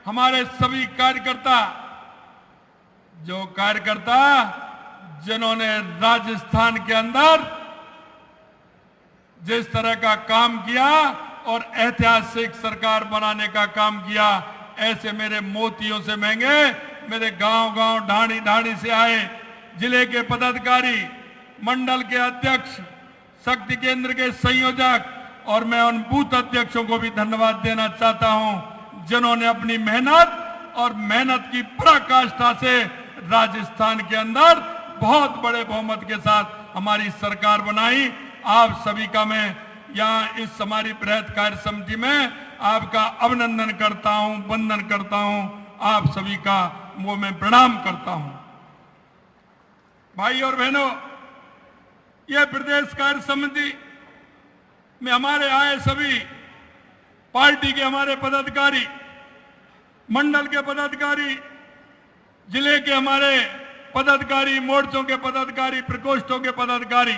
हमारे सभी कार्यकर्ता जिन्होंने राजस्थान के अंदर जिस तरह का काम किया और ऐतिहासिक सरकार बनाने का काम किया, ऐसे मेरे मोतियों से महंगे मेरे गांव-गांव ढाणी से आए जिले के पदाधिकारी, मंडल के अध्यक्ष, शक्ति केंद्र के संयोजक और मैं उन बूथ अध्यक्षों को भी धन्यवाद देना चाहता हूं जिन्होंने अपनी मेहनत की पराकाष्ठा से राजस्थान के अंदर बहुत बड़े बहुमत के साथ हमारी सरकार बनाई। आप सभी का मैं यहाँ इस हमारी बृहद कार्य समिति में आपका अभिनंदन करता हूं, वंदन करता हूं, आप सभी का वो मैं प्रणाम करता हूं। भाई और बहनों, यह प्रदेश कार्य समिति में हमारे आए सभी पार्टी के हमारे पदाधिकारी, मंडल के पदाधिकारी, जिले के हमारे पदाधिकारी, मोर्चों के पदाधिकारी, प्रकोष्ठों के पदाधिकारी,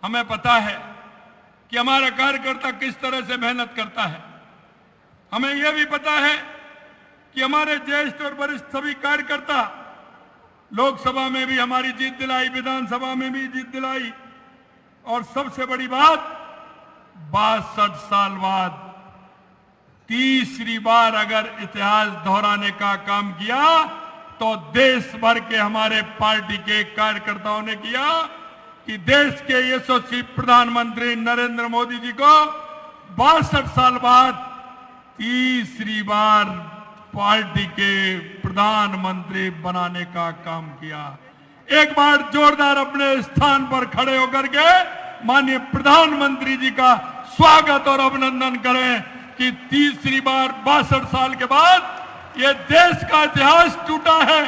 हमें पता है कि हमारा कार्यकर्ता किस तरह से मेहनत करता है। हमें यह भी पता है कि हमारे ज्येष्ठ और वरिष्ठ सभी कार्यकर्ता लोकसभा में भी हमारी जीत दिलाई, विधानसभा में भी जीत दिलाई और सबसे बड़ी बात 62 साल बाद तीसरी बार अगर इतिहास दोहराने का काम किया तो देश भर के हमारे पार्टी के कार्यकर्ताओं ने किया कि देश के यशस्वी प्रधानमंत्री नरेंद्र मोदी जी को 62 साल बाद तीसरी बार पार्टी के प्रधानमंत्री बनाने का काम किया। एक बार जोरदार अपने स्थान पर खड़े होकर के माननीय प्रधानमंत्री जी का स्वागत और अभिनंदन करें कि तीसरी बार 62 साल के बाद ये देश का इतिहास टूटा है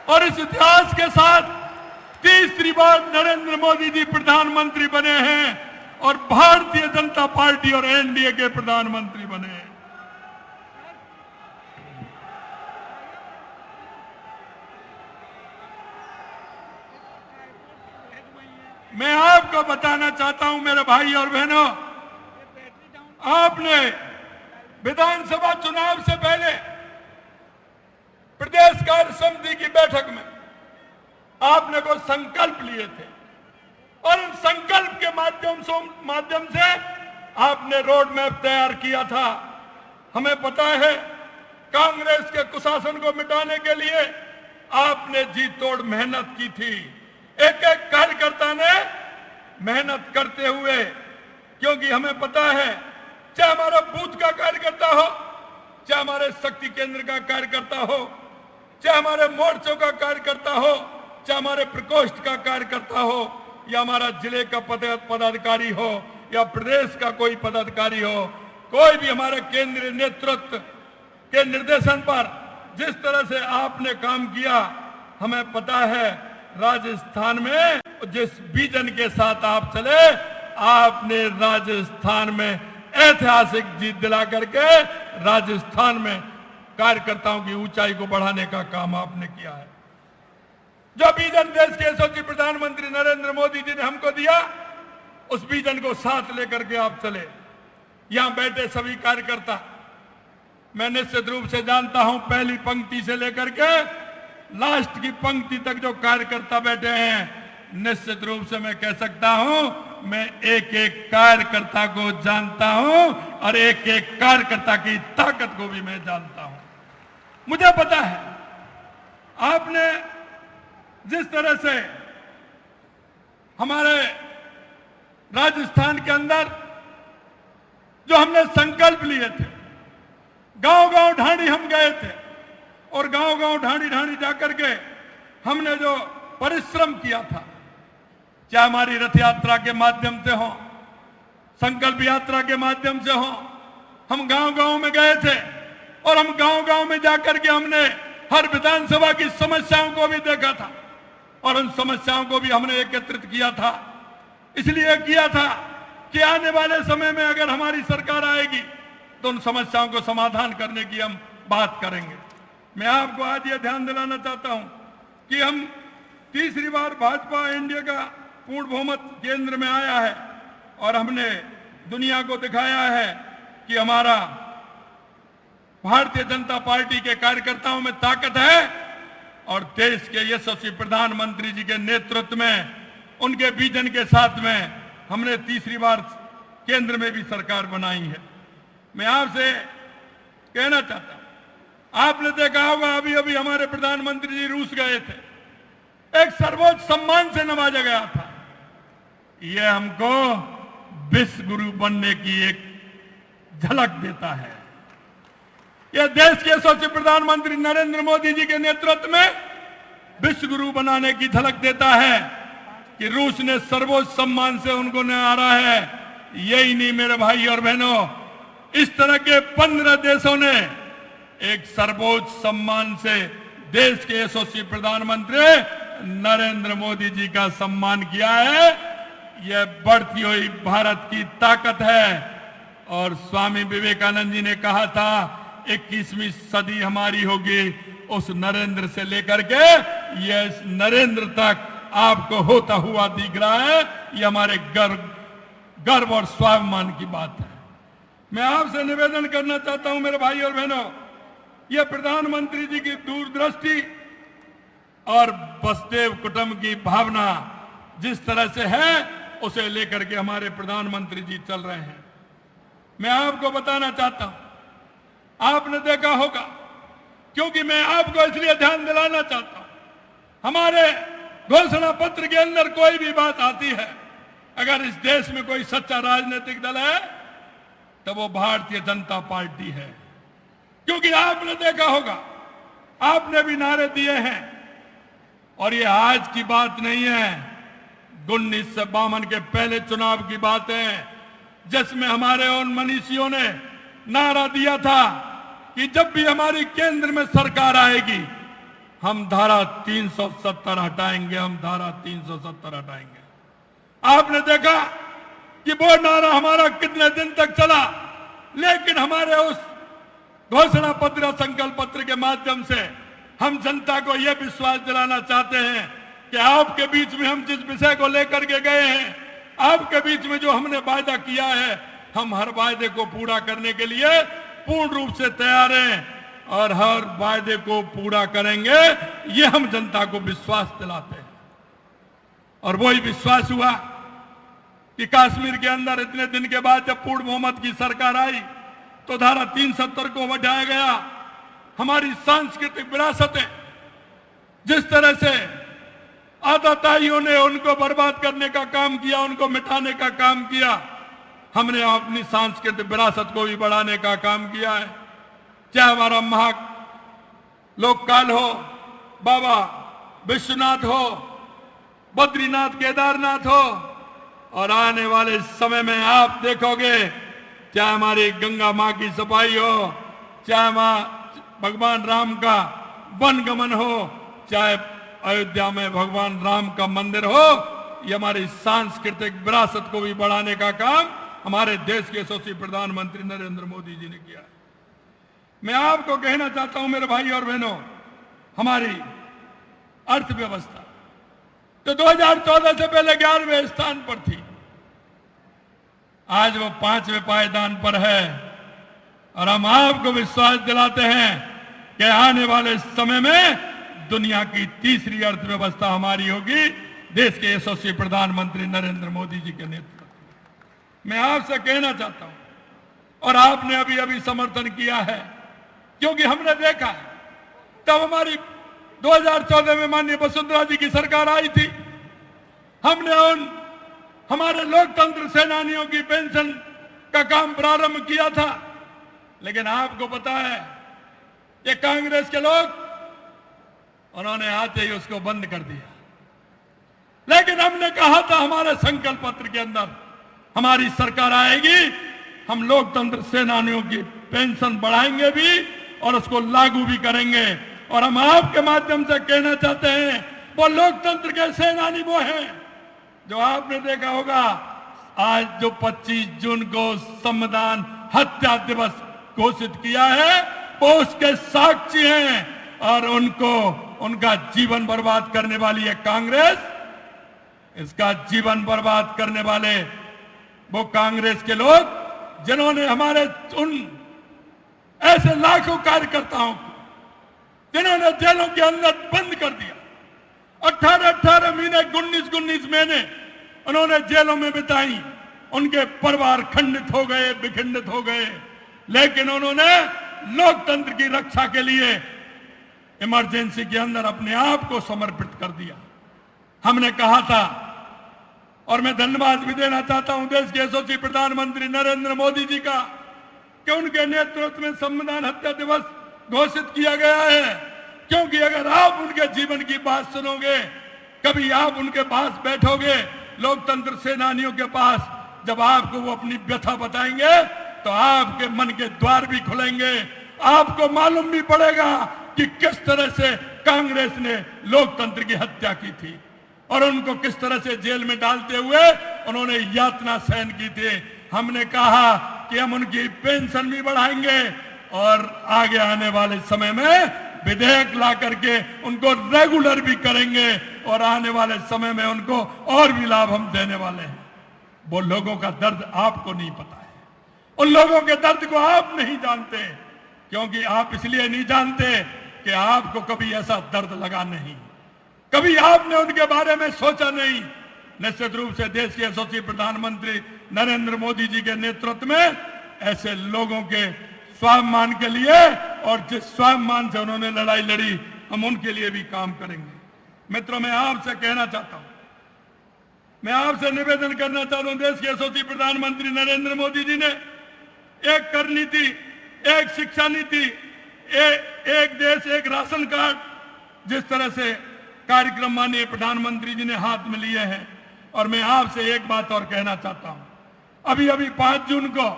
और इस इतिहास के साथ तीसरी बार नरेंद्र मोदी जी प्रधानमंत्री बने हैं और भारतीय जनता पार्टी और एनडीए के प्रधानमंत्री बने हैं। मैं आपको बताना चाहता हूं मेरे भाई और बहनों, आपने विधानसभा चुनाव से पहले प्रदेश कार्य समिति की बैठक में आपने को संकल्प लिए थे और इन संकल्प के माध्यम से आपने रोड मैप तैयार किया था। हमें पता है कांग्रेस के कुशासन को मिटाने के लिए आपने जी तोड़ मेहनत की थी। एक एक कार्यकर्ता ने मेहनत करते हुए, क्योंकि हमें पता है चाहे हमारा बूथ का कार्यकर्ता हो, चाहे हमारे शक्ति केंद्र का कार्यकर्ता हो, चाहे हमारे मोर्चों का कार्यकर्ता हो, चाहे हमारे प्रकोष्ठ का कार्यकर्ता हो या हमारा जिले का पदाधिकारी हो या प्रदेश का कोई पदाधिकारी हो, कोई भी हमारे केंद्रीय नेतृत्व के निर्देशन पर जिस तरह से आपने काम किया, हमें पता है राजस्थान में जिस विजन के साथ आप चले, आपने राजस्थान में ऐतिहासिक जीत दिला करके राजस्थान में कार्यकर्ताओं की ऊंचाई को बढ़ाने का काम आपने किया है। जो विजन देश के यशस्वी प्रधानमंत्री नरेंद्र मोदी जी ने हमको दिया, उस विजन को साथ लेकर के आप चले। यहां बैठे सभी कार्यकर्ता मैं निश्चित रूप से जानता हूं, पहली पंक्ति से लेकर के लास्ट की पंक्ति तक जो कार्यकर्ता बैठे हैं, निश्चित रूप से मैं कह सकता हूं मैं एक एक कार्यकर्ता को जानता हूं और एक एक कार्यकर्ता की ताकत को भी मैं जानता हूं। मुझे पता है आपने जिस तरह से हमारे राजस्थान के अंदर जो हमने संकल्प लिए थे, गांव-गांव ढाणी हम गए थे और गांव-गांव ढाणी जाकर के हमने जो परिश्रम किया था, चाहे हमारी रथ यात्रा के माध्यम से हो, संकल्प यात्रा के माध्यम से हो, हम गांव-गांव में गए थे और हम गांव-गांव में जाकर के हमने हर विधानसभा की समस्याओं को भी देखा था और उन समस्याओं को भी हमने एकत्रित किया था। इसलिए किया था कि आने वाले समय में अगर हमारी सरकार आएगी तो उन समस्याओं को समाधान करने की हम बात करेंगे। मैं आपको आज ये ध्यान दिलाना चाहता हूं कि हम तीसरी बार भाजपा एनडीए का पूर्ण बहुमत केंद्र में आया है और हमने दुनिया को दिखाया है कि हमारा भारतीय जनता पार्टी के कार्यकर्ताओं में ताकत है और देश के यशस्वी प्रधानमंत्री जी के नेतृत्व में, उनके विजन के साथ में हमने तीसरी बार केंद्र में भी सरकार बनाई है। मैं आपसे कहना चाहता हूं, आपने देखा होगा अभी अभी हमारे प्रधानमंत्री जी रूस गए थे, एक सर्वोच्च सम्मान से नवाजा गया था। यह हमको विश्व गुरु बनने की एक झलक देता है। यह देश के यशस्वी प्रधानमंत्री नरेंद्र मोदी जी के नेतृत्व में विश्व गुरु बनाने की झलक देता है कि रूस ने सर्वोच्च सम्मान से उनको नवारा है। यही नहीं मेरे भाई और बहनों, इस तरह के 15 देशों ने एक सर्वोच्च सम्मान से देश के यशस्वी प्रधानमंत्री नरेंद्र मोदी जी का सम्मान किया है। यह बढ़ती हुई भारत की ताकत है। और स्वामी विवेकानंद जी ने कहा था 21वीं सदी हमारी होगी, उस नरेंद्र से लेकर के यह नरेंद्र तक आपको होता हुआ दिख रहा है। यह हमारे गर्व और स्वाभिमान की बात है। मैं आपसे निवेदन करना चाहता हूं मेरे भाई और बहनों, यह प्रधानमंत्री जी की दूरदृष्टि और वसुदेव कुटुंब की भावना जिस तरह से है, उसे लेकर के हमारे प्रधानमंत्री जी चल रहे हैं। मैं आपको बताना चाहता हूं, आपने देखा होगा, क्योंकि मैं आपको इसलिए ध्यान दिलाना चाहता हूं, हमारे घोषणा पत्र के अंदर कोई भी बात आती है, अगर इस देश में कोई सच्चा राजनीतिक दल है तो वो भारतीय जनता पार्टी है। क्योंकि आपने देखा होगा, आपने भी नारे दिए हैं, और ये आज की बात नहीं है, 1952 के पहले चुनाव की बात है, जिसमें हमारे उन मनीषियों ने नारा दिया था कि जब भी हमारी केंद्र में सरकार आएगी हम धारा 370 हटाएंगे, हम धारा 370 हटाएंगे। आपने देखा कि वो नारा हमारा कितने दिन तक चला, लेकिन हमारे उस घोषणा पत्र, संकल्प पत्र के माध्यम से हम जनता को यह विश्वास दिलाना चाहते हैं कि आपके बीच में हम जिस विषय को लेकर के गए हैं, आपके बीच में जो हमने वायदा किया है, हम हर वायदे को पूरा करने के लिए पूर्ण रूप से तैयार हैं और हर वायदे को पूरा करेंगे। ये हम जनता को विश्वास दिलाते हैं। और वही विश्वास हुआ कि कश्मीर के अंदर इतने दिन के बाद जब पूर्ण बहुमत की सरकार आई तो धारा 370 को हटाया गया। हमारी सांस्कृतिक विरासतें जिस तरह से आताताइयों ने उनको बर्बाद करने का काम किया, उनको मिटाने का काम किया, हमने अपनी सांस्कृतिक विरासत को भी बढ़ाने का काम किया है। चाहे हमारा लोककाल हो, बाबा विश्वनाथ हो, बद्रीनाथ, केदारनाथ हो, और आने वाले समय में आप देखोगे चाहे हमारी गंगा माँ की सफाई हो, चाहे भगवान राम का वनगमन हो, चाहे अयोध्या में भगवान राम का मंदिर हो, ये हमारी सांस्कृतिक विरासत को भी बढ़ाने का काम हमारे देश के यशस्वी प्रधानमंत्री नरेंद्र मोदी जी ने किया है। मैं आपको कहना चाहता हूं मेरे भाई और बहनों, हमारी अर्थव्यवस्था तो 2014 से पहले 11वें स्थान पर थी, आज वो 5वें पायदान पर है। और हम आपको विश्वास दिलाते हैं कि आने वाले समय में दुनिया की तीसरी अर्थव्यवस्था हमारी होगी, देश के यशस्वी प्रधानमंत्री नरेंद्र मोदी जी के नेतृत्व में। मैं आपसे कहना चाहता हूं, और आपने अभी अभी समर्थन किया है, क्योंकि हमने देखा तब हमारी 2014 में माननीय वसुंधरा जी की सरकार आई थी, हमने उन हमारे लोकतंत्र सेनानियों की पेंशन का काम प्रारंभ किया था। लेकिन आपको पता है ये कांग्रेस के लोग, उन्होंने आते ही उसको बंद कर दिया। लेकिन हमने कहा था हमारे संकल्प पत्र के अंदर, हमारी सरकार आएगी, हम लोकतंत्र सेनानियों की पेंशन बढ़ाएंगे भी और उसको लागू भी करेंगे। और हम आपके माध्यम से कहना चाहते हैं, वो लोकतंत्र के सेनानी वो हैं जो आपने देखा होगा आज जो 25 जून को संविधान हत्या दिवस घोषित किया है, वो उसके साक्षी हैं। और उनको उनका जीवन बर्बाद करने वाली है कांग्रेस, इसका जीवन बर्बाद करने वाले वो कांग्रेस के लोग जिन्होंने हमारे उन ऐसे लाखों कार्यकर्ताओं को जिन्होंने जेलों के अंदर बंद कर दिया। 18-18 महीने, 19-19 महीने उन्होंने जेलों में बिताई। उनके परिवार खंडित हो गए, विखंडित हो गए, लेकिन उन्होंने लोकतंत्र की रक्षा के लिए इमरजेंसी के अंदर अपने आप को समर्पित कर दिया। हमने कहा था, और मैं धन्यवाद भी देना चाहता हूं देश के यशस्वी प्रधानमंत्री नरेंद्र मोदी जी का, कि उनके नेतृत्व में संविधान हत्या दिवस घोषित किया गया है। क्योंकि अगर आप उनके जीवन की बात सुनोगे, कभी आप उनके पास बैठोगे, लोकतंत्र सेनानियों के पास, जब आपको वो अपनी व्यथा बताएंगे तो आपके मन के द्वार भी खुलेंगे। आपको मालूम भी पड़ेगा कि किस तरह से कांग्रेस ने लोकतंत्र की हत्या की थी और उनको किस तरह से जेल में डालते हुए उन्होंने यातना सहन की थी। हमने कहा कि हम उनकी पेंशन भी बढ़ाएंगे और आगे आने वाले समय में विधेयक ला करके उनको रेगुलर भी करेंगे और आने वाले समय में उनको और भी लाभ हम देने वाले हैं। वो लोगों का दर्द आपको नहीं पता है, उन लोगों के दर्द को आप नहीं जानते, क्योंकि आप इसलिए नहीं जानते कि आपको कभी ऐसा दर्द लगा नहीं, कभी आपने उनके बारे में सोचा नहीं। निश्चित रूप से देश के यशस्वी प्रधानमंत्री नरेंद्र मोदी जी के नेतृत्व में ऐसे लोगों के स्वाभिमान के लिए, और जिस स्वाभिमान से उन्होंने लड़ाई लड़ी, हम उनके लिए भी काम करेंगे। मित्रों, मैं आपसे कहना चाहता हूं, मैं आपसे निवेदन करना चाहता हूं, देश के यशस्वी प्रधानमंत्री नरेंद्र मोदी जी ने एक कर नीति, एक शिक्षा नीति, एक देश एक राशन कार्ड, जिस तरह से कार्यक्रम माननीय प्रधानमंत्री जी ने हाथ में लिए हैं। और मैं आपसे एक बात और कहना चाहता हूं, अभी 5 जून को,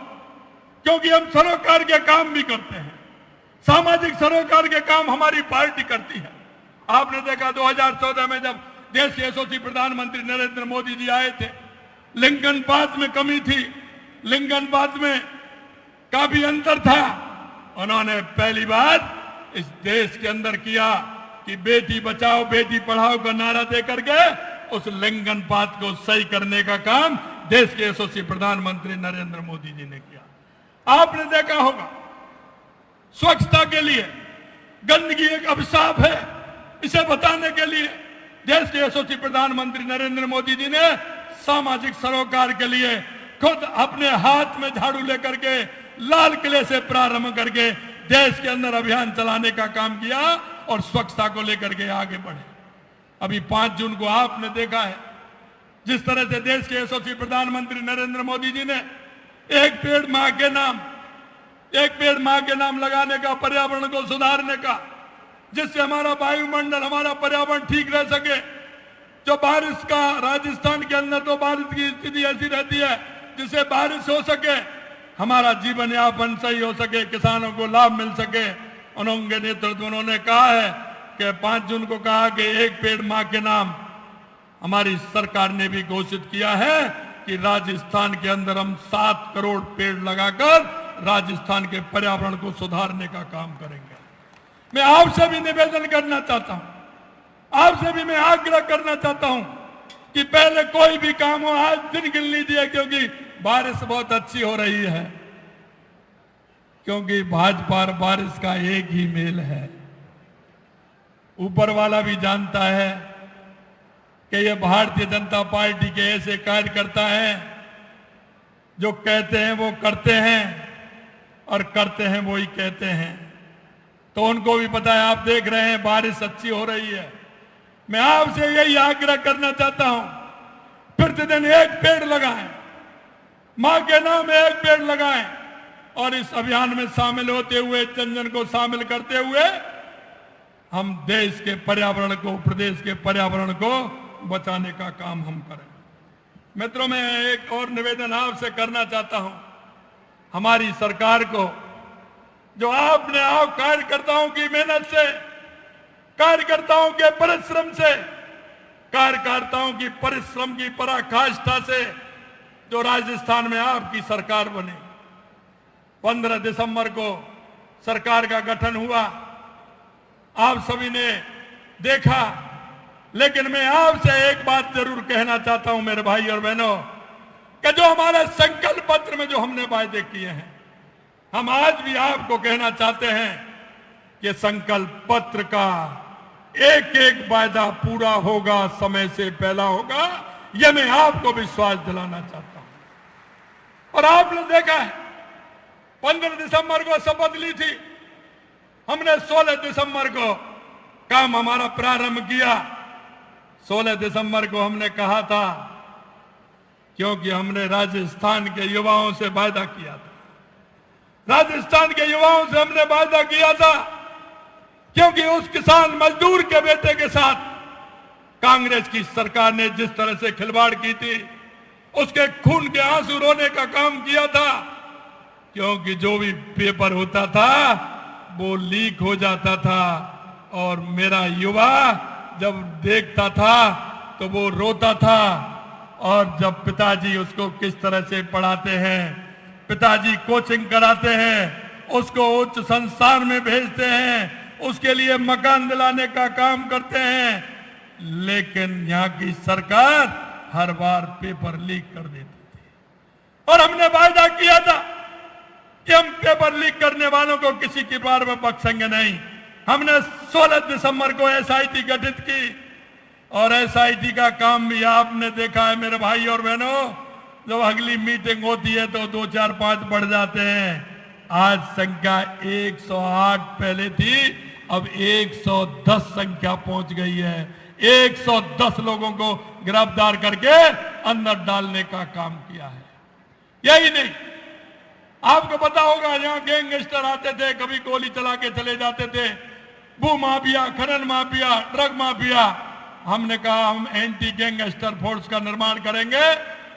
क्योंकि हम सरोकार के काम भी करते हैं, सामाजिक सरोकार के काम हमारी पार्टी करती है। आपने देखा 2014 में जब देश के यशस्वी प्रधानमंत्री नरेंद्र मोदी जी आए थे, लिंकन पाथ में कमी थी, लिंकन पाथ में काफी अंतर था। उन्होंने पहली बार इस देश के अंदर किया कि बेटी बचाओ बेटी पढ़ाओ का नारा दे करके उस लिंकन पाथ को सही करने का काम देश के यशस्वी प्रधानमंत्री नरेंद्र मोदी जी ने किया। आपने देखा होगा, स्वच्छता के लिए गंदगी एक अभिशाप है, इसे बताने के लिए देश के यशस्वी प्रधानमंत्री नरेंद्र मोदी जी ने सामाजिक सरोकार के लिए खुद अपने हाथ में झाड़ू लेकर के लाल किले से प्रारंभ करके देश के अंदर अभियान चलाने का काम किया और स्वच्छता को लेकर के आगे बढ़े। अभी 5 जून को आपने देखा है, जिस तरह से देश के यशस्वी प्रधानमंत्री नरेंद्र मोदी जी ने एक पेड़ मां के नाम लगाने का, पर्यावरण को सुधारने का, जिससे हमारा वायुमंडल, हमारा पर्यावरण ठीक रह सके। जो बारिश का, राजस्थान के अंदर तो बारिश की स्थिति ऐसी रहती है जिससे बारिश हो सके, हमारा जीवन यापन सही हो सके, किसानों को लाभ मिल सके। उनके नेतृत्व उन्होंने कहा है कि 5 जून को कहा कि एक पेड़ मां के नाम। हमारी सरकार ने भी घोषित किया है कि राजस्थान के अंदर हम 7 करोड़ पेड़ लगाकर राजस्थान के पर्यावरण को सुधारने का काम करेंगे। मैं आपसे भी निवेदन करना चाहता हूं, आपसे भी मैं आग्रह करना चाहता हूं कि पहले कोई भी काम हो, आज दिन गिन लीजिए, क्योंकि बारिश बहुत अच्छी हो रही है, क्योंकि भाजपा और बारिश का एक ही मेल है। ऊपर वाला भी जानता है कि ये भारतीय जनता पार्टी के ऐसे कार्यकर्ता हैं जो कहते हैं वो करते हैं और करते हैं वो ही कहते हैं। तो उनको भी पता है, आप देख रहे हैं बारिश अच्छी हो रही है। मैं आपसे यही आग्रह करना चाहता हूं, प्रतिदिन एक पेड़ लगाएं, मां के नाम एक पेड़ लगाएं और इस अभियान में शामिल होते हुए, जन जन को शामिल करते हुए हम देश के पर्यावरण को, प्रदेश के पर्यावरण को बचाने का काम हम करें। मित्रों, मैं एक और निवेदन आपसे करना चाहता हूं, हमारी सरकार को, जो आपने आप कार्यकर्ताओं की मेहनत से, कार्यकर्ताओं के परिश्रम से, कार्यकर्ताओं की परिश्रम की पराकाष्ठा से जो राजस्थान में आपकी सरकार बनी, 15 दिसंबर को सरकार का गठन हुआ, आप सभी ने देखा। लेकिन मैं आपसे एक बात जरूर कहना चाहता हूं मेरे भाई और बहनों, कि जो हमारे संकल्प पत्र में जो हमने वायदे किए हैं, हम आज भी आपको कहना चाहते हैं कि संकल्प पत्र का एक एक वायदा पूरा होगा, समय से पहला होगा, यह मैं आपको विश्वास दिलाना चाहता हूं। और आपने देखा है 15 दिसंबर को शपथ ली थी, हमने 16 दिसंबर को काम हमारा प्रारंभ किया। 16 दिसंबर को हमने कहा था, क्योंकि हमने राजस्थान के युवाओं से वायदा किया था। राजस्थान के युवाओं से हमने वायदा किया था, क्योंकि उस किसान मजदूर के बेटे के साथ कांग्रेस की सरकार ने जिस तरह से खिलवाड़ की थी, उसके खून के आंसू रोने का काम किया था। क्योंकि जो भी पेपर होता था वो लीक हो जाता था, और मेरा युवा जब देखता था तो वो रोता था। और जब पिताजी उसको किस तरह से पढ़ाते हैं, पिताजी कोचिंग कराते हैं, उसको उच्च संस्थान में भेजते हैं, उसके लिए मकान दिलाने का काम करते हैं, लेकिन यहाँ की सरकार हर बार पेपर लीक कर देती थी। और हमने वायदा किया था कि हम पेपर लीक करने वालों को किसी की बार में बख्शेंगे नहीं। हमने 16 दिसंबर को एसआईटी गठित की, और एसआईटी का काम भी आपने देखा है मेरे भाई और बहनों। जब अगली मीटिंग होती है तो 2, 4, 5 बढ़ जाते हैं। आज संख्या 108 पहले थी, अब 110 संख्या पहुंच गई है। 110 लोगों को गिरफ्तार करके अंदर डालने का काम किया है। यही नहीं, आपको पता होगा यहाँ गैंगस्टर आते थे, कभी गोली चला के चले जाते थे, भू माफिया, खनन माफिया, ड्रग माफिया। हमने कहा हम एंटी गैंगस्टर फोर्स का निर्माण करेंगे,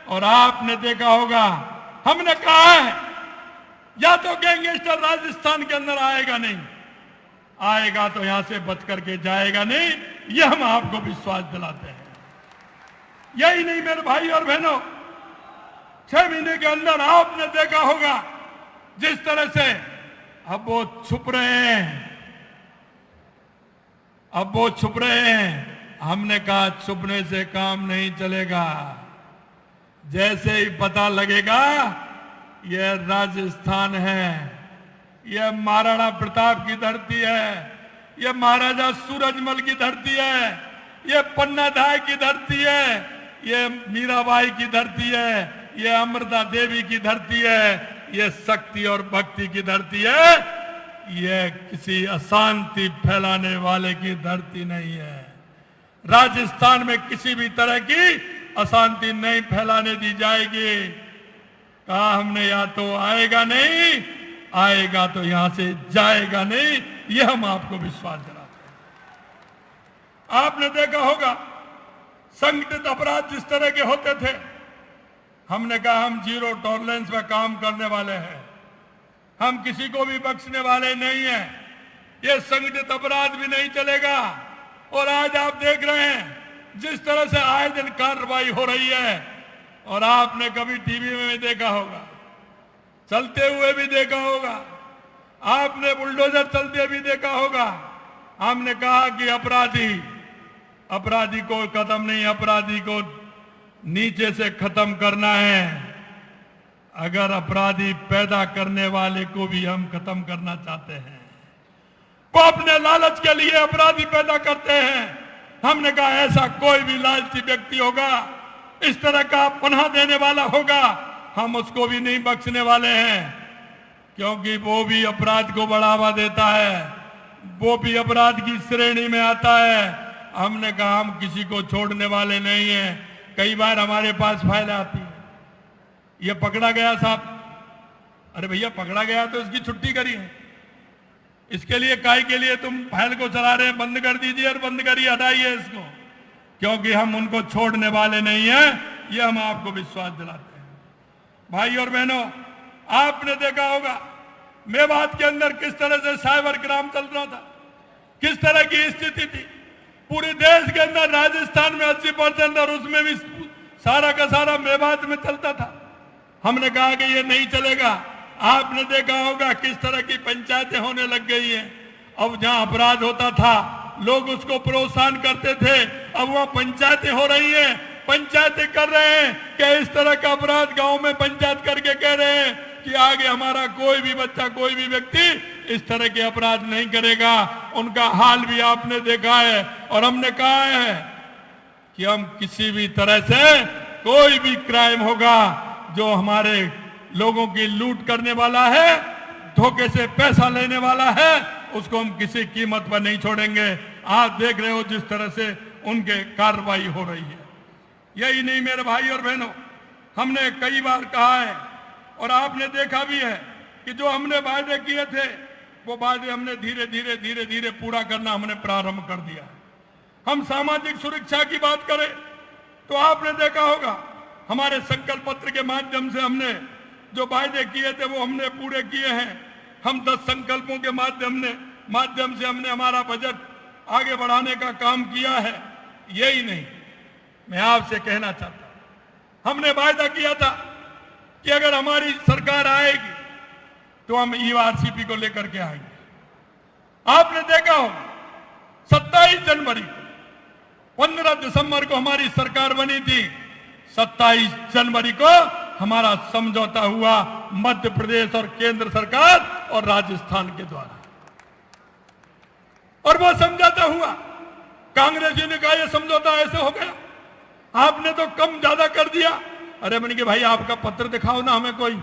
और आपने देखा होगा हमने कहा है या तो गैंगस्टर राजस्थान के अंदर आएगा नहीं, आएगा तो यहां से बच करके जाएगा नहीं, यह हम आपको विश्वास दिलाते हैं। यही नहीं मेरे भाई और बहनों, 6 महीने के अंदर आपने देखा होगा जिस तरह से अब वो छुप रहे हैं, अब वो छुप रहे हैं। हमने कहा छुपने से काम नहीं चलेगा। जैसे ही पता लगेगा यह राजस्थान है, यह महाराणा प्रताप की धरती है, यह महाराजा सूरजमल की धरती है, यह पन्नाधाय की धरती है, यह मीराबाई की धरती है, यह अमृता देवी की धरती है, यह शक्ति और भक्ति की धरती है। यह किसी अशांति फैलाने वाले की धरती नहीं है। राजस्थान में किसी भी तरह की अशांति नहीं फैलाने दी जाएगी। कहा हमने, या तो आएगा नहीं, आएगा तो यहां से जाएगा नहीं, यह हम आपको विश्वास दिलाते हैं। आपने देखा होगा संगठित अपराध जिस तरह के होते थे, हमने कहा हम जीरो टॉलरेंस में काम करने वाले हैं, हम किसी को भी बख्शने वाले नहीं हैं, यह संगठित अपराध भी नहीं चलेगा। और आज आप देख रहे हैं जिस तरह से आए दिन कार्रवाई हो रही है, और आपने कभी टीवी में भी देखा होगा, चलते हुए भी देखा होगा, आपने बुलडोजर चलते भी देखा होगा। हमने कहा कि अपराधी को खत्म नहीं, अपराधी को नीचे से खत्म करना है। अगर अपराधी पैदा करने वाले को भी हम खत्म करना चाहते हैं, वो अपने लालच के लिए अपराधी पैदा करते हैं। हमने कहा ऐसा कोई भी लालची व्यक्ति होगा, इस तरह का पनाह देने वाला होगा, हम उसको भी नहीं बख्शने वाले हैं, क्योंकि वो भी अपराध को बढ़ावा देता है, वो भी अपराध की श्रेणी में आता है। हमने कहा हम किसी को छोड़ने वाले नहीं हैं। कई बार हमारे पास फाइल आती है, ये पकड़ा गया साहब, अरे भैया पकड़ा गया तो इसकी छुट्टी करिए, इसके लिए काय के लिए तुम फाइल को चला रहे हैं, बंद कर दीजिए और बंद करिए, हटाइए इसको, क्योंकि हम उनको छोड़ने वाले नहीं हैं, ये हम आपको विश्वास दिलाते हैं। भाई और बहनों, आपने देखा होगा मेवात के अंदर किस तरह से साइबर क्राइम चल रहा था, किस तरह की स्थिति थी। पूरे देश के अंदर राजस्थान में 80% और उसमें भी सारा का सारा मेवात में चलता था। हमने कहा कि ये नहीं चलेगा। आपने देखा होगा किस तरह की पंचायतें होने लग गई हैं। अब जहां अपराध होता था लोग उसको प्रोत्साहन करते थे, अब वहां पंचायतें हो रही हैं, पंचायतें कर रहे हैं कि इस तरह का अपराध गांव में पंचायत करके कह रहे हैं कि आगे हमारा कोई भी बच्चा, कोई भी व्यक्ति इस तरह के अपराध नहीं करेगा। उनका हाल भी आपने देखा है और हमने कहा है कि हम किसी भी तरह से कोई भी क्राइम होगा जो हमारे लोगों की लूट करने वाला है, धोखे से पैसा लेने वाला है, उसको हम किसी कीमत पर नहीं छोड़ेंगे। आप देख रहे हो जिस तरह से उनके कार्रवाई हो रही है। यही नहीं मेरे भाई और बहनों, हमने कई बार कहा है और आपने देखा भी है कि जो हमने वायदे किए थे वो वायदे हमने धीरे धीरे धीरे धीरे पूरा करना हमने प्रारंभ कर दिया। हम सामाजिक सुरक्षा की बात करें तो आपने देखा होगा हमारे संकल्प पत्र के माध्यम से हमने जो वायदे किए थे वो हमने पूरे किए हैं। हम 10 संकल्पों के माध्यम से हमने हमारा बजट आगे बढ़ाने का काम किया है। यही नहीं, मैं आपसे कहना चाहता हूं, हमने वायदा किया था कि अगर हमारी सरकार आएगी तो हम ईआरसीपी को लेकर के आएंगे। आपने देखा होगा 27 जनवरी को, 15 दिसंबर को हमारी सरकार बनी थी, 27 जनवरी को हमारा समझौता हुआ मध्य प्रदेश और केंद्र सरकार और राजस्थान के द्वारा, और वो समझौता हुआ। कांग्रेस जी ने कहा यह समझौता ऐसे हो गया, आपने तो कम ज्यादा कर दिया। अरे मैंने कहा भाई आपका पत्र दिखाओ ना हमें कोई,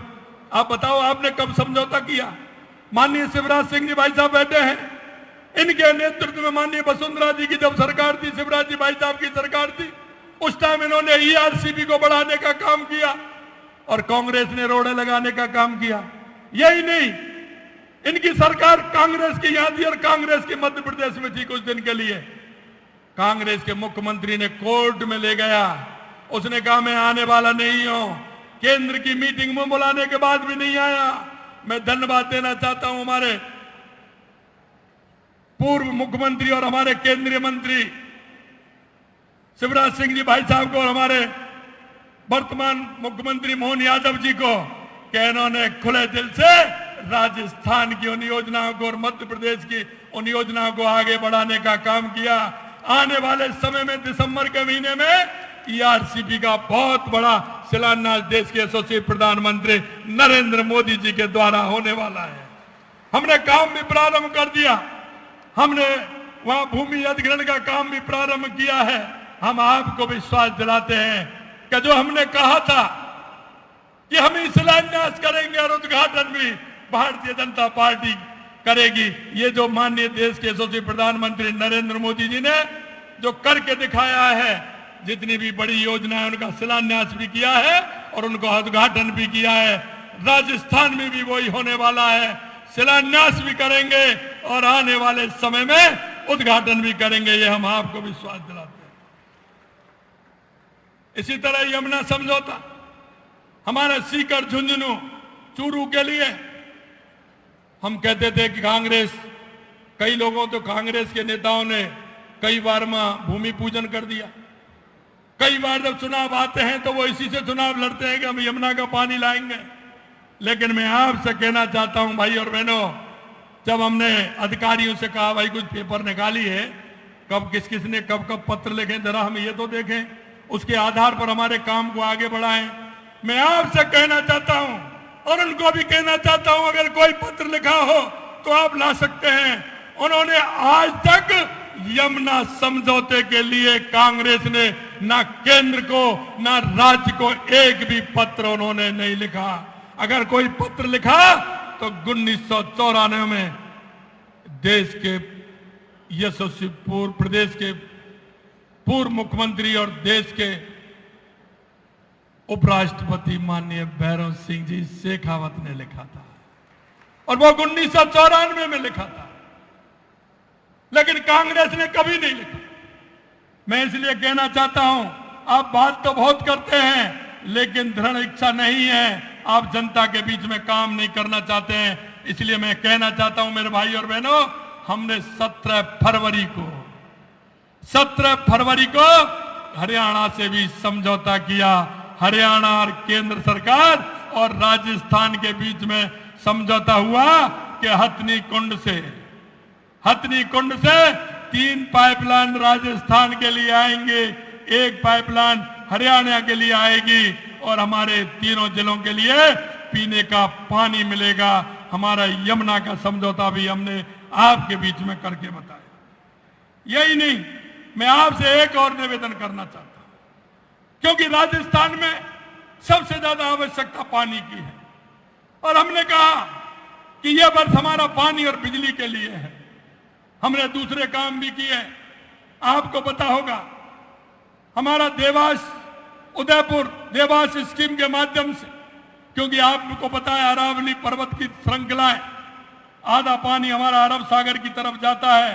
आप बताओ आपने कब समझौता किया। माननीय शिवराज सिंह जी भाई साहब बैठे हैं, इनके नेतृत्व में माननीय वसुंधरा जी की जब सरकार थी, शिवराज जी भाई साहब की सरकार थी, उस टाइम इन्होंने ईआरसीबी को बढ़ाने का काम किया और कांग्रेस ने रोड़े लगाने का काम किया। यही नहीं, इनकी सरकार कांग्रेस की यहां थी और कांग्रेस की मध्य प्रदेश में थी कुछ दिन के लिए। कांग्रेस के मुख्यमंत्री ने कोर्ट में ले गया, उसने कहा मैं आने वाला नहीं हूं, केंद्र की मीटिंग में बुलाने के बाद भी नहीं आया। मैं धन्यवाद देना चाहता हूं हमारे पूर्व मुख्यमंत्री और हमारे केंद्रीय मंत्री शिवराज सिंह जी भाई साहब को और हमारे वर्तमान मुख्यमंत्री मोहन यादव जी को कि इन्होंने खुले दिल से राजस्थान की उन योजनाओं को और मध्य प्रदेश की उन योजनाओं को आगे बढ़ाने का काम किया। आने वाले समय में दिसंबर के महीने में ईआरसीपी का बहुत बड़ा शिलान्यास देश के यशस्वी प्रधानमंत्री नरेंद्र मोदी जी के द्वारा होने वाला है। हमने काम भी प्रारंभ कर दिया, हमने वहां भूमि अधिग्रहण का काम भी प्रारंभ किया है। हम आपको विश्वास दिलाते हैं कि जो हमने कहा था कि हम शिलान्यास करेंगे और उद्घाटन भी भारतीय जनता पार्टी करेगी, ये जो माननीय देश के यशस्वी प्रधानमंत्री नरेंद्र मोदी जी ने जो करके दिखाया है, जितनी भी बड़ी योजनाएं उनका शिलान्यास भी किया है और उनका उद्घाटन भी किया है। राजस्थान में भी वही होने वाला है, शिलान्यास भी करेंगे और आने वाले समय में उद्घाटन भी करेंगे, ये हम आपको विश्वास दिलाते हैं। इसी तरह यमुना समझौता, हमारा सीकर झुंझुनू चूरू के लिए हम कहते थे कि कांग्रेस, कई लोगों तो कांग्रेस के नेताओं ने कई बार भूमि पूजन कर दिया। कई बार जब चुनाव आते हैं तो वो इसी से चुनाव लड़ते हैं कि हम यमुना का पानी लाएंगे। लेकिन मैं आपसे कहना चाहता हूं भाई और बहनों, जब हमने अधिकारियों से कहा भाई कुछ पेपर निकालिए, कब किस किस ने कब कब पत्र लिखे, जरा हम ये तो देखें, उसके आधार पर हमारे काम को आगे बढ़ाएं। मैं आपसे कहना चाहता हूं और उनको भी कहना चाहता हूं, अगर कोई पत्र लिखा हो तो आप ला सकते हैं। उन्होंने आज तक यमुना समझौते के लिए कांग्रेस ने ना केंद्र को ना राज्य को एक भी पत्र उन्होंने नहीं लिखा। अगर कोई पत्र लिखा तो 1994 में देश के यशस्वी प्रदेश के पूर्व मुख्यमंत्री और देश के उपराष्ट्रपति माननीय भैरव सिंह जी शेखावत ने लिखा था, और वो 1994 में लिखा था, लेकिन कांग्रेस ने कभी नहीं लिखा। मैं इसलिए कहना चाहता हूं, आप बात तो बहुत करते हैं लेकिन दृढ़ इच्छा नहीं है, आप जनता के बीच में काम नहीं करना चाहते हैं। इसलिए मैं कहना चाहता हूं मेरे भाई और बहनों, हमने 17 फरवरी को हरियाणा से भी समझौता किया। हरियाणा और केंद्र सरकार और राजस्थान के बीच में समझौता हुआ कि हथनी कुंड से 3 पाइपलाइन राजस्थान के लिए आएंगे, 1 पाइपलाइन हरियाणा के लिए आएगी और हमारे तीनों जिलों के लिए पीने का पानी मिलेगा। हमारा यमुना का समझौता भी हमने आपके बीच में करके बताया। यही नहीं, मैं आपसे एक और निवेदन करना चाहता हूं, क्योंकि राजस्थान में सबसे ज्यादा आवश्यकता पानी की है और हमने कहा कि यह वर्ष हमारा पानी और बिजली के लिए है। हमने दूसरे काम भी किए। आपको पता होगा, हमारा देवास उदयपुर देवास स्कीम के माध्यम से, क्योंकि आपको पता है अरावली पर्वत की श्रृंखला है, आधा पानी हमारा अरब सागर की तरफ जाता है,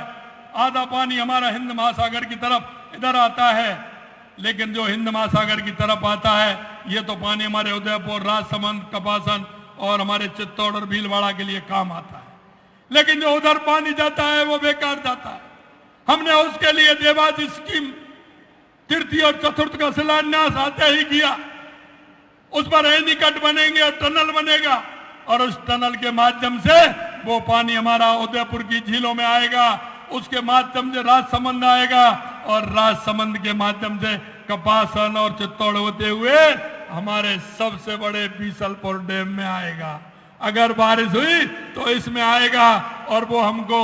आधा पानी हमारा हिंद महासागर की तरफ इधर आता है। लेकिन जो हिंद महासागर की तरफ आता है, ये तो पानी हमारे उदयपुर, राजसमंद, कपासन और हमारे चित्तौड़ और भीलवाड़ा के लिए काम आता है। लेकिन जो उधर पानी जाता है वो बेकार जाता है। हमने उसके लिए देवास स्कीम तृतीय और चतुर्थ का शिलान्यास आते ही किया। उस पर एनीकट बनेंगे और टनल बनेगा और उस टनल के माध्यम से वो पानी हमारा उदयपुर की झीलों में आएगा, उसके माध्यम से राजसमंद आएगा और राजसमंद के माध्यम से कपासन और चित्तौड़ होते हुए हमारे सबसे बड़े बीसलपुर डैम में आएगा। अगर बारिश हुई तो इसमें आएगा और वो हमको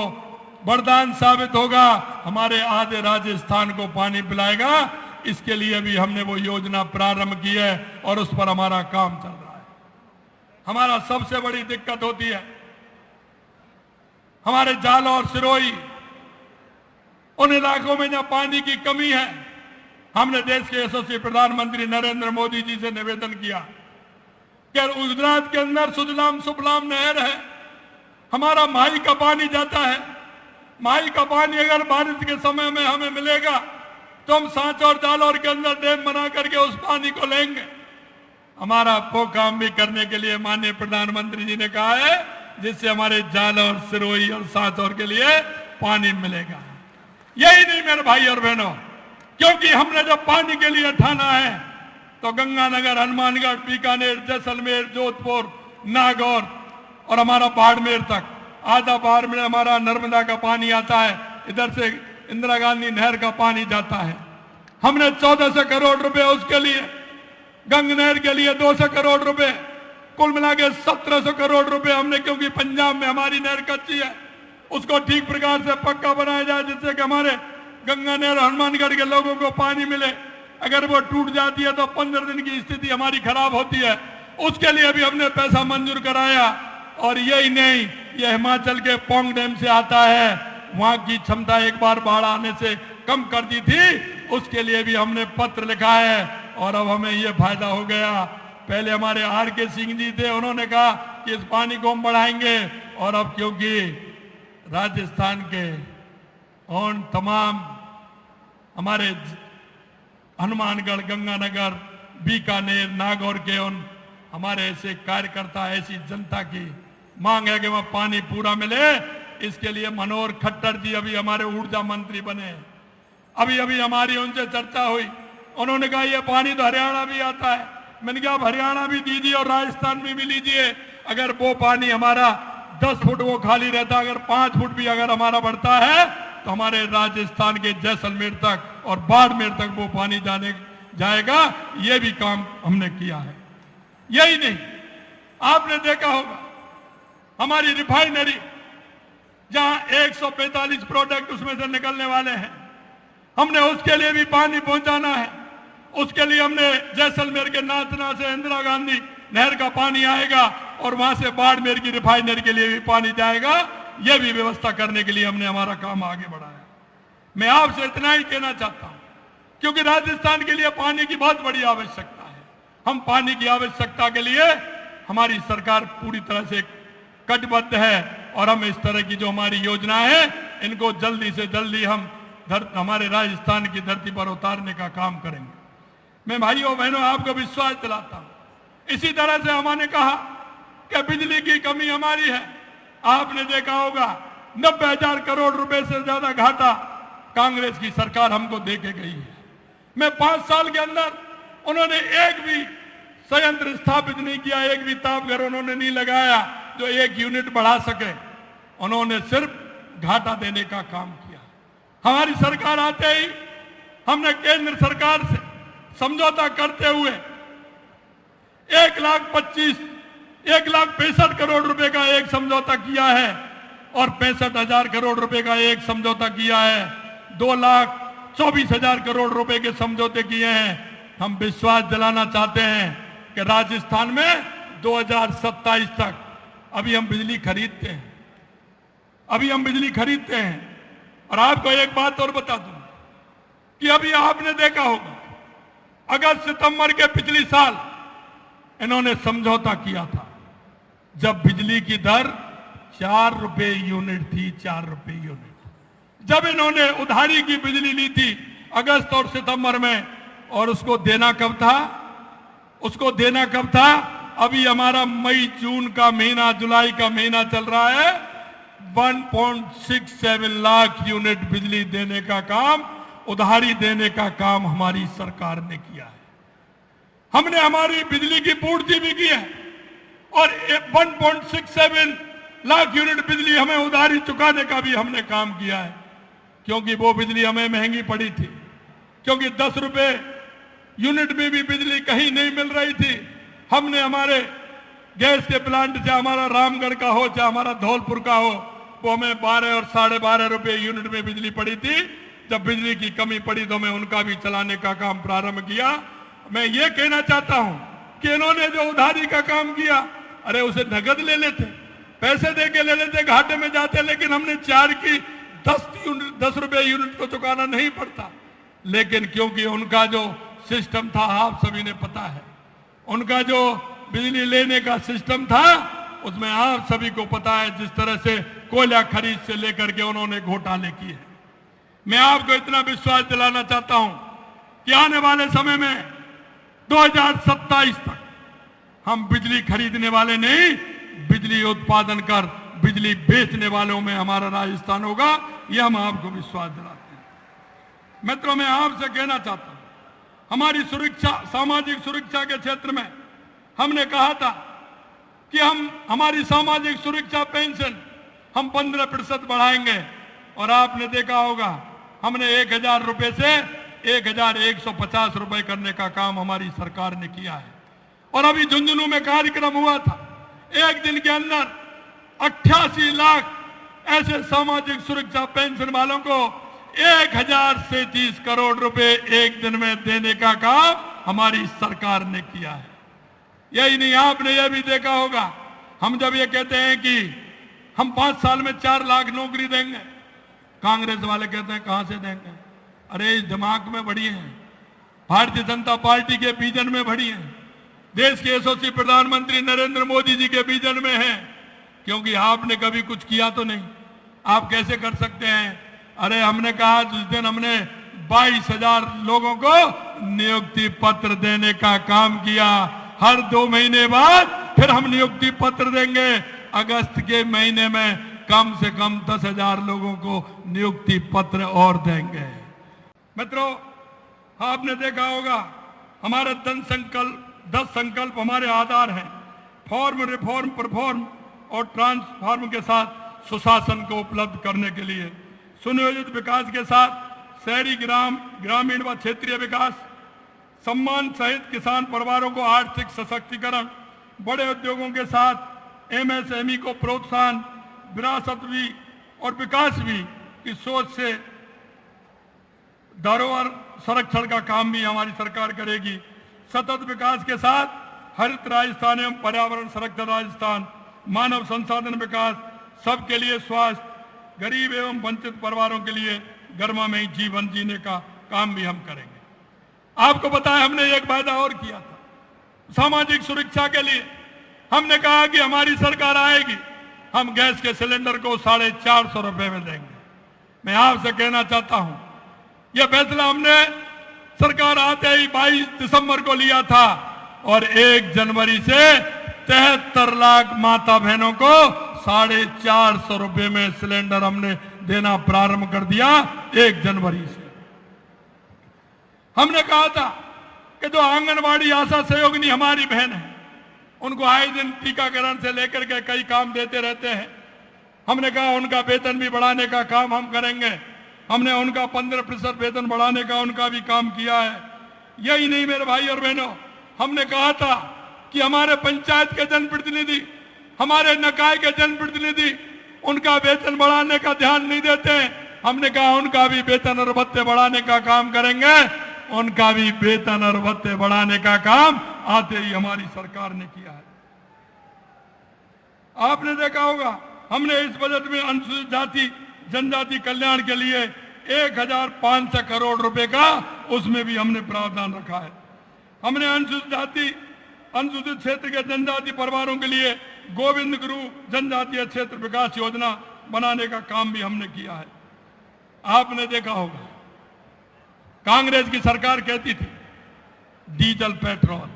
वरदान साबित होगा, हमारे आधे राजस्थान को पानी पिलाएगा। इसके लिए भी हमने वो योजना प्रारंभ की है और उस पर हमारा काम चल रहा है। हमारा सबसे बड़ी दिक्कत होती है हमारे जालौर, सिरोही, उन इलाकों में जहां पानी की कमी है। हमने देश के यशस्वी प्रधानमंत्री नरेंद्र मोदी जी से निवेदन किया कि गुजरात के अंदर सुजलाम सुफलाम नहर है, हमारा माही का पानी जाता है। माही का पानी अगर बारिश के समय में हमें मिलेगा तो हम सांच और जालौर के अंदर डैम बना करके उस पानी को लेंगे। हमारा वो काम भी करने के लिए माननीय प्रधानमंत्री जी ने कहा है, जिससे हमारे जालौर, सिरोही और सांचौर के लिए पानी मिलेगा। यही नहीं मेरे भाई और बहनों, क्योंकि हमने जब पानी के लिए ठाना है तो गंगानगर, हनुमानगढ़, बीकानेर, जैसलमेर, जोधपुर, नागौर और हमारा बाड़मेर तक, आधा बाढ़ में हमारा नर्मदा का पानी आता है, इधर से इंदिरा गांधी नहर का पानी जाता है। हमने 1400 करोड़ रुपए उसके लिए, गंग नहर के लिए 200 करोड़ रुपए, कुल मिला के 1700 करोड़ रुपए हमने, क्योंकि पंजाब में हमारी नहर कच्ची है, उसको ठीक प्रकार से पक्का बनाया जाए जिससे कि हमारे गंगा नहर, हनुमानगढ़ के लोगों को पानी मिले। अगर वो टूट जाती है तो 15 दिन की स्थिति हमारी खराब होती है। उसके लिए भी हमने पैसा मंजूर कराया। और यही नहीं, ये हिमाचल के पौंग डैम से आता है, वहां की क्षमता एक बार बाढ़ आने से कम कर दी थी, उसके लिए भी हमने पत्र लिखा है और अब हमें ये फायदा हो गया। पहले हमारे R.K. सिंह जी थे, उन्होंने कहा कि इस पानी को हम बढ़ाएंगे और अब क्योंकि राजस्थान के और तमाम हमारे हनुमानगढ़, गंगानगर, बीकानेर, नागौर के उन हमारे ऐसे कार्यकर्ता, ऐसी जनता की मांग है कि वह पानी पूरा मिले। इसके लिए मनोहर खट्टर जी अभी हमारे ऊर्जा मंत्री बने। अभी अभी हमारी उनसे चर्चा हुई, उन्होंने कहा ये पानी तो हरियाणा भी आता है। मैंने कहा आप हरियाणा भी दीजिए और राजस्थान में भी लीजिए। अगर वो पानी हमारा 10 फुट वो खाली रहता, अगर 5 फुट भी अगर हमारा बढ़ता है तो हमारे राजस्थान के जैसलमेर तक और बाड़मेर तक वो पानी जाएगा। ये भी काम हमने किया है। यही नहीं, आपने देखा होगा हमारी रिफाइनरी, जहां 145 प्रोडक्ट उसमें से निकलने वाले हैं, हमने उसके लिए भी पानी पहुंचाना है। उसके लिए हमने जैसलमेर के नाचना से इंदिरा गांधी नहर का पानी आएगा और वहां से बाड़मेर की रिफाइनरी के लिए भी पानी जाएगा। यह भी व्यवस्था करने के लिए हमने हमारा काम आगे बढ़ाया। मैं आपसे इतना ही कहना चाहता हूं, क्योंकि राजस्थान के लिए पानी की बहुत बड़ी आवश्यकता है। हम पानी की आवश्यकता के लिए, हमारी सरकार पूरी तरह से कटिबद्ध है और हम इस तरह की जो हमारी योजना है, इनको जल्दी से जल्दी हम हमारे राजस्थान की धरती पर उतारने का काम करेंगे। मैं भाइयों बहनों आपको विश्वास दिलाता हूं। इसी तरह से हमने कहा कि बिजली की कमी हमारी है। आपने देखा होगा 90,000 करोड़ रुपए से ज्यादा घाटा कांग्रेस की सरकार हमको दे के गई है। मैं 5 साल के अंदर उन्होंने एक भी संयंत्र स्थापित नहीं किया, एक भी तापघर उन्होंने नहीं लगाया जो 1 यूनिट बढ़ा सके। उन्होंने सिर्फ घाटा देने का काम किया। हमारी सरकार आते ही हमने केंद्र सरकार से समझौता करते हुए 1,25,000 1,65,000 करोड़ रुपए का एक समझौता किया है और 65,000 करोड़ रुपए का एक समझौता किया है। 2,24,000 करोड़ रुपए के समझौते किए हैं। हम विश्वास दिलाना चाहते हैं कि राजस्थान में 2027 तक अभी हम बिजली खरीदते हैं, और आपको एक बात और बता दूं कि अभी आपने देखा होगा अगस्त सितंबर के पिछले साल इन्होंने समझौता किया था जब बिजली की दर 4 रुपए यूनिट थी। 4 रुपए यूनिट जब इन्होंने उधारी की बिजली ली थी अगस्त और सितंबर में, और उसको देना कब था? अभी हमारा मई जून का महीना, जुलाई का महीना चल रहा है। 1.67 लाख यूनिट बिजली देने का काम, उधारी देने का काम हमारी सरकार ने किया है। हमने हमारी बिजली की पूर्ति भी की है और 1.67 लाख यूनिट बिजली हमें उधारी चुकाने का भी हमने काम किया है, क्योंकि वो बिजली हमें महंगी पड़ी थी, क्योंकि 10 रुपए यूनिट में भी बिजली कहीं नहीं मिल रही थी। हमने हमारे गैस के प्लांट, चाहे हमारा रामगढ़ का हो चाहे हमारा धौलपुर का हो, वो हमें 12 और 12.5 रुपए यूनिट में बिजली पड़ी थी। जब बिजली की कमी पड़ी तो हमें उनका भी चलाने का काम प्रारंभ किया। मैं ये कहना चाहता हूं कि इन्होंने जो उधारी का काम किया, अरे उसे नगद ले लेते, पैसे दे के ले लेते, घाटे में जाते, लेकिन हमने 4 की 10 रुपए यूनिट को चुकाना नहीं पड़ता। लेकिन क्योंकि उनका जो सिस्टम था, आप सभी ने पता है, उनका जो बिजली लेने का सिस्टम था, उसमें आप सभी को पता है जिस तरह से कोयला खरीद से लेकर के उन्होंने घोटाले किए। मैं आपको इतना विश्वास दिलाना चाहता हूं कि आने वाले समय में 2027 तक हम बिजली खरीदने वाले नहीं, बिजली उत्पादन कर बिजली बेचने वालों में हमारा राजस्थान होगा। यह हम आपको विश्वास दिलाते हैं। मित्रों, मैं आपसे कहना चाहता हूं, हमारी सुरक्षा, सामाजिक सुरक्षा के क्षेत्र में हमने कहा था कि हम हमारी सामाजिक सुरक्षा पेंशन हम 15% बढ़ाएंगे, और आपने देखा होगा हमने 1,000 रुपए से 1,150 रुपए करने का काम हमारी सरकार ने किया है। और अभी झुंझुनू में कार्यक्रम हुआ था, एक दिन के अंदर 88 लाख ऐसे सामाजिक सुरक्षा पेंशन वालों को 1,037 करोड़ रुपए एक दिन में देने का काम हमारी सरकार ने किया है। यही नहीं, आपने यह भी देखा होगा, हम जब ये कहते हैं कि हम 5 साल में 4 लाख नौकरी देंगे, कांग्रेस वाले कहते हैं कहां से देंगे? अरे इस दिमाग में बढ़ी है, भारतीय जनता पार्टी के विजन में बढ़ी है, देश के यशस्वी प्रधानमंत्री नरेंद्र मोदी जी के विजन में है। क्योंकि आपने कभी कुछ किया तो नहीं, आप कैसे कर सकते हैं? अरे हमने कहा, जिस दिन हमने 22,000 लोगों को नियुक्ति पत्र देने का काम किया, हर 2 महीने बाद फिर हम नियुक्ति पत्र देंगे। अगस्त के महीने में कम से कम 10,000 लोगों को नियुक्ति पत्र और देंगे। मित्रों, आपने देखा होगा हमारे 10 संकल्प हमारे आधार हैं। फॉर्म, रिफॉर्म, परफॉर्म और ट्रांसफॉर्म के साथ सुशासन को उपलब्ध करने के लिए सुनियोजित विकास के साथ शहरी, ग्रामीण व क्षेत्रीय विकास, सम्मान सहित किसान परिवारों को आर्थिक सशक्तिकरण, बड़े उद्योगों के साथ MSME को प्रोत्साहन, विरासत भी और विकास भी की सोच से धरोहर संरक्षण का काम भी हमारी सरकार करेगी। सतत विकास के साथ हरित राजस्थान एवं पर्यावरण संरक्षण राजस्थान, मानव संसाधन विकास, सबके लिए स्वास्थ्य, गरीब एवं वंचित परिवारों के लिए गर्मामयी जीवन जीने का काम भी हम करेंगे। आपको पता है, हमने एक वायदा और किया था सामाजिक सुरक्षा के लिए। हमने कहा कि हमारी सरकार आएगी, हम गैस के सिलेंडर को 450 रुपए में देंगे। मैं आपसे कहना चाहता हूं, यह फैसला हमने सरकार आते ही 22 दिसंबर को लिया था, और 1 जनवरी से 73 लाख माता बहनों को 450 रुपए में सिलेंडर हमने देना प्रारंभ कर दिया 1 जनवरी से। हमने कहा था कि जो आंगनवाड़ी आशा सहयोगिनी हमारी बहन है, उनको आए दिन टीकाकरण से लेकर के कई काम देते रहते हैं। हमने कहा उनका वेतन भी बढ़ाने का काम हम करेंगे। हमने उनका 15% वेतन बढ़ाने का उनका भी काम किया है। यही नहीं मेरे भाई और बहनों, हमने कहा था कि हमारे पंचायत के जनप्रतिनिधि, हमारे निकाय के जनप्रतिनिधि उनका वेतन बढ़ाने का ध्यान नहीं देते हैं। हमने कहा उनका भी वेतन और भत्ते बढ़ाने का काम करेंगे। उनका भी वेतन और भत्ते बढ़ाने का काम आते ही हमारी सरकार ने किया है। आपने देखा होगा हमने इस बजट में अनुसूचित जाति जनजाति कल्याण के लिए 1500 करोड़ रुपए का उसमें भी हमने प्रावधान रखा है। हमने अनुसूचित क्षेत्र के जनजाति परिवारों के लिए गोविंद गुरु जनजातीय क्षेत्र विकास योजना बनाने का काम भी हमने किया है। आपने देखा होगा कांग्रेस की सरकार कहती थी डीजल पेट्रोल।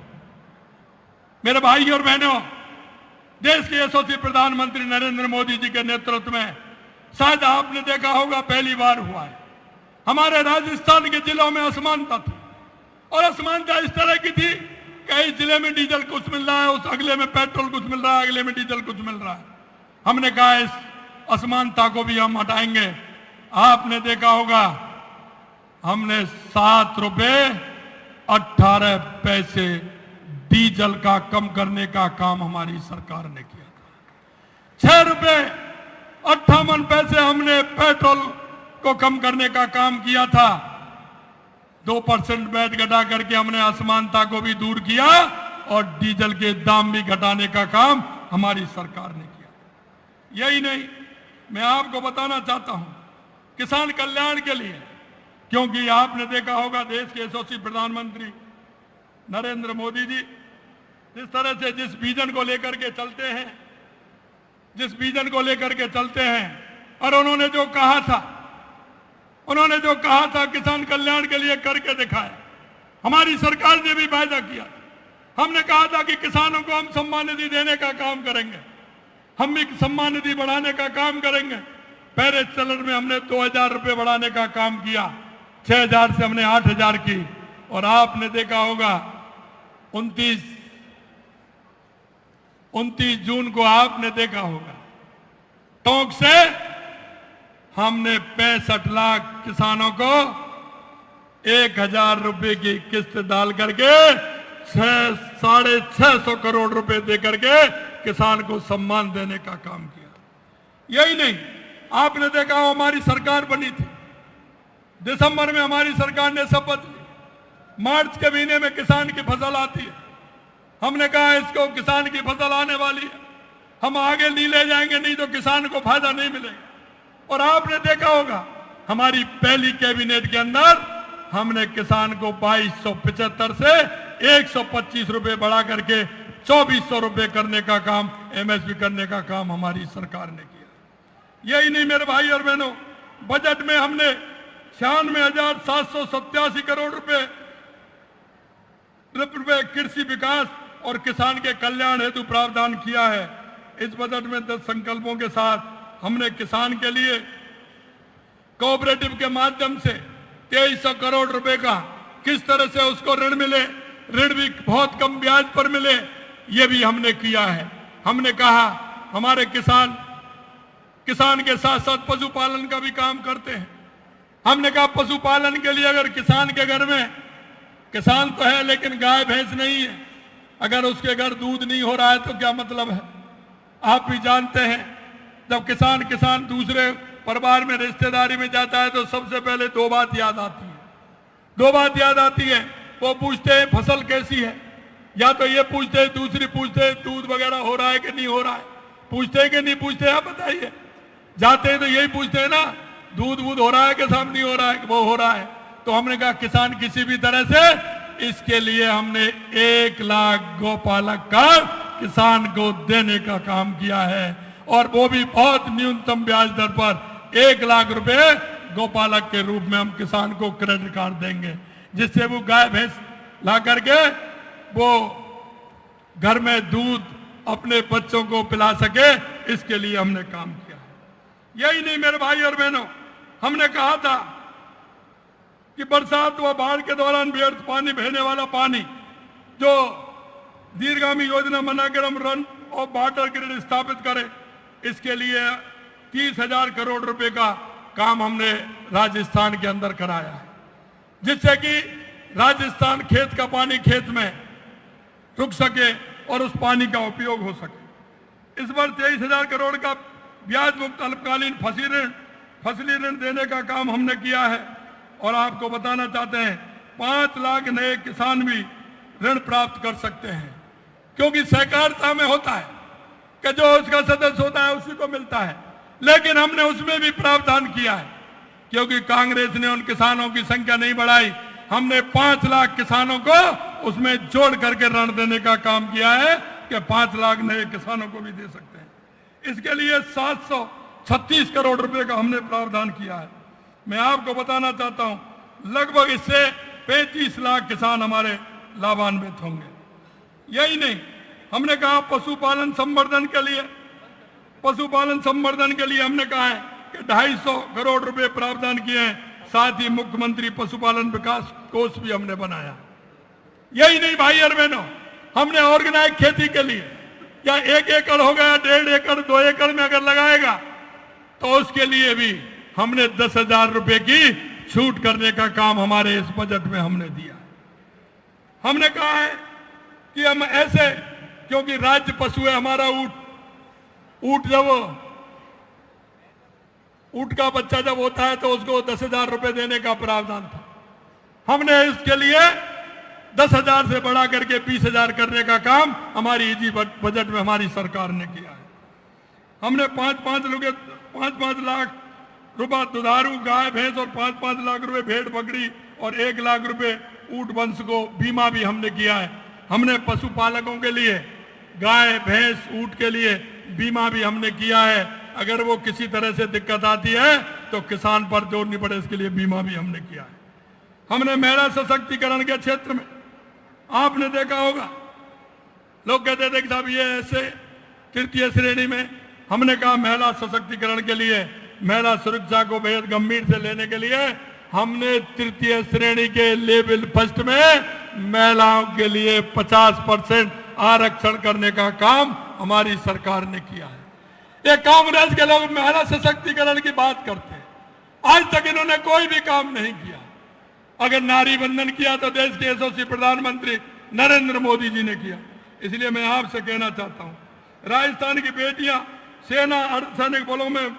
मेरे भाई और बहनों, देश के यशस्वी प्रधानमंत्री नरेंद्र मोदी जी के नेतृत्व में शायद आपने देखा होगा पहली बार हुआ है हमारे राजस्थान के जिलों में असमानता थी। और असमानता इस तरह की थी कई जिले में डीजल कुछ मिल रहा है, उस अगले में पेट्रोल कुछ मिल रहा है, अगले में डीजल कुछ मिल रहा है। हमने कहा इस असमानता को भी हम हटाएंगे। आपने देखा होगा हमने 7 रुपए 18 पैसे डीजल का कम करने का काम हमारी सरकार ने किया था। 6 रुपए 58 पैसे हमने पेट्रोल को कम करने का काम किया था। 2% वैट घटा करके हमने असमानता को भी दूर किया और डीजल के दाम भी घटाने का काम हमारी सरकार ने किया। यही नहीं, मैं आपको बताना चाहता हूं किसान कल्याण के लिए, क्योंकि आपने देखा होगा देश के यशस्वी प्रधानमंत्री नरेंद्र मोदी जी जिस तरह से जिस विजन को लेकर के चलते हैं और उन्होंने जो कहा था किसान कल्याण के लिए करके दिखाया। हमारी सरकार ने भी वायदा किया। हमने कहा था कि किसानों को हम सम्मान निधि देने का काम करेंगे, हम भी सम्मान निधि बढ़ाने का काम करेंगे। पहले चरण में हमने 2000 रुपए बढ़ाने का काम किया, 6000 से हमने 8000 की। और आपने देखा होगा 29 जून को आपने देखा होगा टोंक से हमने 65 लाख किसानों को 1000 रुपए की किस्त डाल करके 650 करोड़ रुपए दे करके किसान को सम्मान देने का काम किया। यही नहीं, आपने देखा हमारी सरकार बनी थी, दिसंबर में हमारी सरकार ने शपथ ली, मार्च के महीने में किसान की फसल आती है। हमने कहा इसको किसान की फसल आने वाली है, हम आगे नहीं ले जाएंगे, नहीं तो किसान को फायदा नहीं मिलेगा। और आपने देखा होगा हमारी पहली कैबिनेट के अंदर हमने किसान को 2275 से 125 रुपए बढ़ा करके 2400 रुपए करने का काम, एमएसपी करने का काम हमारी सरकार ने किया। यही नहीं मेरे भाई और बहनों, बजट में हमने 96,787 करोड़ रुपए कृषि विकास और किसान के कल्याण हेतु प्रावधान किया है। इस बजट में 10 संकल्पों के साथ हमने किसान के लिए कोऑपरेटिव के माध्यम से 2300 करोड़ रुपए का किस तरह से उसको ऋण मिले, ऋण भी बहुत कम ब्याज पर मिले, ये भी हमने किया है। हमने कहा हमारे किसान के साथ साथ पशुपालन का भी काम करते हैं। हमने कहा पशुपालन के लिए अगर किसान के घर में, किसान तो है लेकिन गाय भैंस नहीं है, अगर उसके घर दूध नहीं हो रहा है तो क्या मतलब है। आप भी जानते हैं जब किसान दूसरे परिवार में रिश्तेदारी में जाता है तो सबसे पहले 2 बात याद आती है। वो पूछते हैं फसल कैसी है, या तो ये पूछते हैं, दूसरी पूछते हैं दूध वगैरह हो रहा है कि नहीं हो रहा है। पूछते हैं कि नहीं पूछते, आप बताइए। जाते हैं तो यही पूछते हैं ना, दूध हो रहा है कि साहब नहीं हो रहा है, वो हो रहा है। तो हमने कहा किसान किसी भी तरह से, इसके लिए हमने 1 लाख गौपालक का किसान को देने का काम किया है, और वो भी बहुत न्यूनतम ब्याज दर पर 1 लाख रुपए गौपालक के रूप में हम किसान को क्रेडिट कार्ड देंगे, जिससे वो गाय भैंस ला करके वो घर में दूध अपने बच्चों को पिला सके। इसके लिए हमने काम किया है। यही नहीं मेरे भाई और बहनों, हमने कहा था कि बरसात व बाढ़ के दौरान व्यर्थ पानी बहने वाला पानी जो दीर्घगामी योजना बनाकर हम रन ऑफ वाटर ग्रिड स्थापित करें, इसके लिए 30,000 करोड़ रुपए का काम हमने राजस्थान के अंदर कराया है, जिससे कि राजस्थान खेत का पानी खेत में रुक सके और उस पानी का उपयोग हो सके। इस बार 23,000 करोड़ का ब्याज मुक्त अल्पकालीन फसली ऋण देने का काम हमने किया है। और आपको बताना चाहते हैं 5 लाख नए किसान भी ऋण प्राप्त कर सकते हैं, क्योंकि सहकारिता में होता है कि जो उसका सदस्य होता है उसी को मिलता है, लेकिन हमने उसमें भी प्रावधान किया है, क्योंकि कांग्रेस ने उन किसानों की संख्या नहीं बढ़ाई। हमने 5 लाख किसानों को उसमें जोड़ करके ऋण देने का काम किया है कि 5 लाख नए किसानों को भी दे सकते हैं। इसके लिए 736 करोड़ रुपए का हमने प्रावधान किया है। मैं आपको बताना चाहता हूं, लगभग इससे 35 लाख किसान हमारे लाभान्वित होंगे। यही नहीं, हमने कहा पशुपालन संवर्धन के लिए हमने कहा है कि 250 करोड़ रुपए प्रावधान किए हैं। साथ ही मुख्यमंत्री पशुपालन विकास कोष भी हमने बनाया। यही नहीं भाई और बहनों, हमने ऑर्गेनाइज खेती के लिए, या 1 एकड़ हो गया, 1.5 एकड़, 2 एकड़ में अगर लगाएगा तो उसके लिए भी हमने 10,000 रुपए की छूट करने का काम हमारे इस बजट में हमने दिया। हमने कहा है कि हम ऐसे, क्योंकि राज्य पशु है हमारा ऊंट, जब ऊंट का बच्चा जब होता है तो उसको 10,000 रुपए देने का प्रावधान था। हमने इसके लिए 10,000 से बढ़ा करके 20,000 करने का काम हमारी इसी बजट में हमारी सरकार ने किया है। हमने 5-5 लाख रुपए दुधारू गाय भैंस और 5-5 लाख रुपए भेड़ बकरी और 1 लाख रुपए ऊंट वंश को बीमा भी हमने किया है। हमने पशुपालकों के लिए गाय भैंस ऊंट के लिए बीमा भी हमने किया है। अगर वो किसी तरह से दिक्कत आती है तो किसान पर जोर नहीं पड़े, इसके लिए बीमा भी हमने किया है। हमने महिला सशक्तिकरण के क्षेत्र में आपने देखा होगा, लोग कहते थे कि साहब ये ऐसे तृतीय श्रेणी में, हमने कहा महिला सशक्तिकरण के लिए, महिला सुरक्षा को बेहद गंभीर से लेने के लिए हमने तृतीय श्रेणी के लेवल फर्स्ट में महिलाओं के लिए 50% आरक्षण करने का काम हमारी सरकार ने किया है। ये कांग्रेस के लोग महिला सशक्तिकरण की बात करते हैं, आज तक इन्होंने कोई भी काम नहीं किया। अगर नारी बंधन किया तो देश के यशस्वी प्रधानमंत्री नरेंद्र मोदी जी ने किया। इसलिए मैं आपसे कहना चाहता हूं, राजस्थान की बेटियां सेना अर्धसैनिक बलों में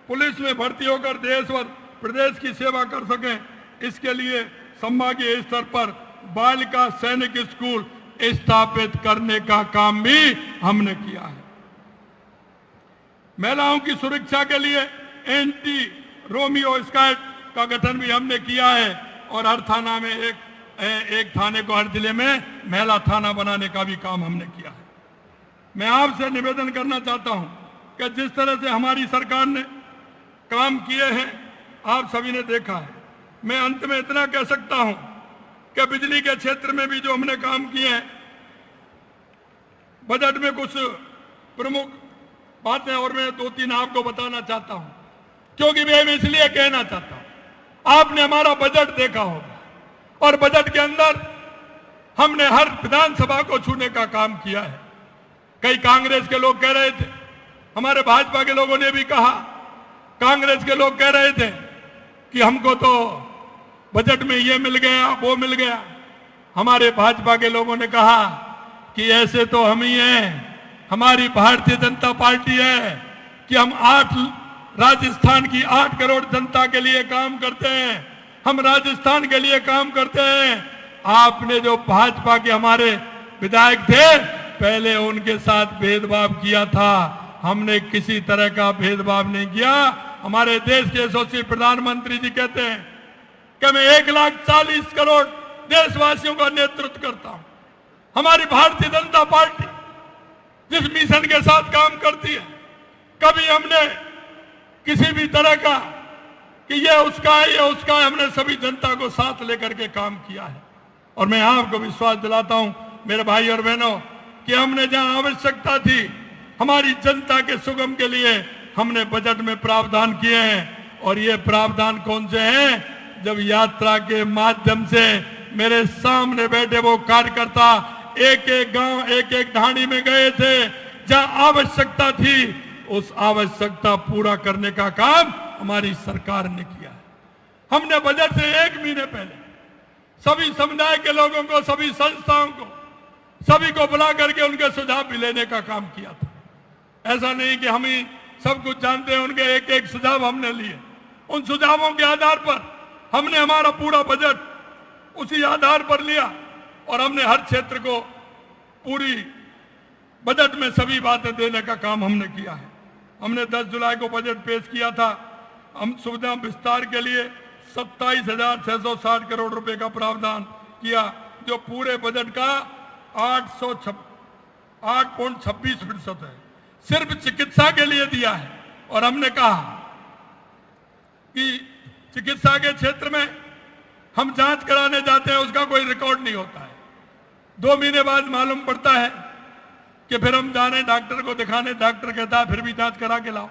पुलिस में भर्ती होकर देश और प्रदेश की सेवा कर सकें, इसके लिए संभागीय स्तर पर बालिका सैनिक स्कूल स्थापित करने का काम भी हमने किया है। महिलाओं की सुरक्षा के लिए एंटी रोमियो स्क्वाड का गठन भी हमने किया है और हर थाना में एक थाने को, हर जिले में महिला थाना बनाने का भी काम हमने किया है। मैं आपसे निवेदन करना चाहता हूं कि जिस तरह से हमारी सरकार ने काम किए हैं आप सभी ने देखा है। मैं अंत में इतना कह सकता हूं कि बिजली के क्षेत्र में भी जो हमने काम किए हैं, बजट में कुछ प्रमुख बातें और मैं 2-3 आपको बताना चाहता हूं, क्योंकि मैं इसलिए कहना चाहता हूं, आपने हमारा बजट देखा होगा और बजट के अंदर हमने हर विधानसभा को छूने का काम किया है। कई कांग्रेस के लोग कह रहे थे, हमारे भाजपा के लोगों ने भी कहा, कांग्रेस के लोग कह रहे थे कि हमको तो बजट में ये मिल गया वो मिल गया। हमारे भाजपा के लोगों ने कहा कि ऐसे तो हम ही हैं, हमारी भारतीय जनता पार्टी है कि हम राजस्थान की 8 करोड़ जनता के लिए काम करते हैं, हम राजस्थान के लिए काम करते हैं। आपने जो भाजपा के हमारे विधायक थे पहले उनके साथ भेदभाव किया था, हमने किसी तरह का भेदभाव नहीं किया। हमारे देश के यशस्वी प्रधानमंत्री जी कहते हैं कि मैं 1,40,00,000 करोड़ देशवासियों का नेतृत्व करता हूं। हमारी भारतीय जनता पार्टी जिस मिशन के साथ काम करती है, कभी हमने किसी भी तरह का कि ये उसका है ये उसका है, हमने सभी जनता को साथ लेकर के काम किया है। और मैं आपको विश्वास दिलाता हूं मेरे भाई और बहनों कि हमने जहां आवश्यकता थी हमारी जनता के सुगम के लिए हमने बजट में प्रावधान किए हैं। और ये प्रावधान कौन से हैं? जब यात्रा के माध्यम से मेरे सामने बैठे वो कार्यकर्ता एक एक गांव एक एक ढाणी में गए थे, जहां आवश्यकता थी उस आवश्यकता पूरा करने का काम हमारी सरकार ने किया है। हमने बजट से 1 महीने पहले सभी समुदाय के लोगों को, सभी संस्थाओं को, सभी को बुला करके उनके सुझाव भी लेने का काम किया था। ऐसा नहीं कि हम ही सब कुछ जानते हैं, उनके एक एक सुझाव हमने लिए। उन सुझावों के आधार पर हमने हमारा पूरा बजट उसी आधार पर लिया और हमने हर क्षेत्र को पूरी बजट में सभी बातें देने का काम हमने किया है। हमने 10 जुलाई को बजट पेश किया था। हम सुविधा विस्तार के लिए 27,660 करोड़ रुपए का प्रावधान किया, जो पूरे बजट का 8.26% है। सिर्फ चिकित्सा के लिए दिया है। और हमने कहा कि चिकित्सा के क्षेत्र में हम जांच कराने जाते हैं, उसका कोई रिकॉर्ड नहीं होता है। 2 महीने बाद मालूम पड़ता है कि फिर हम जाने डॉक्टर को दिखाने, डॉक्टर कहता है फिर भी जांच करा के लाओ।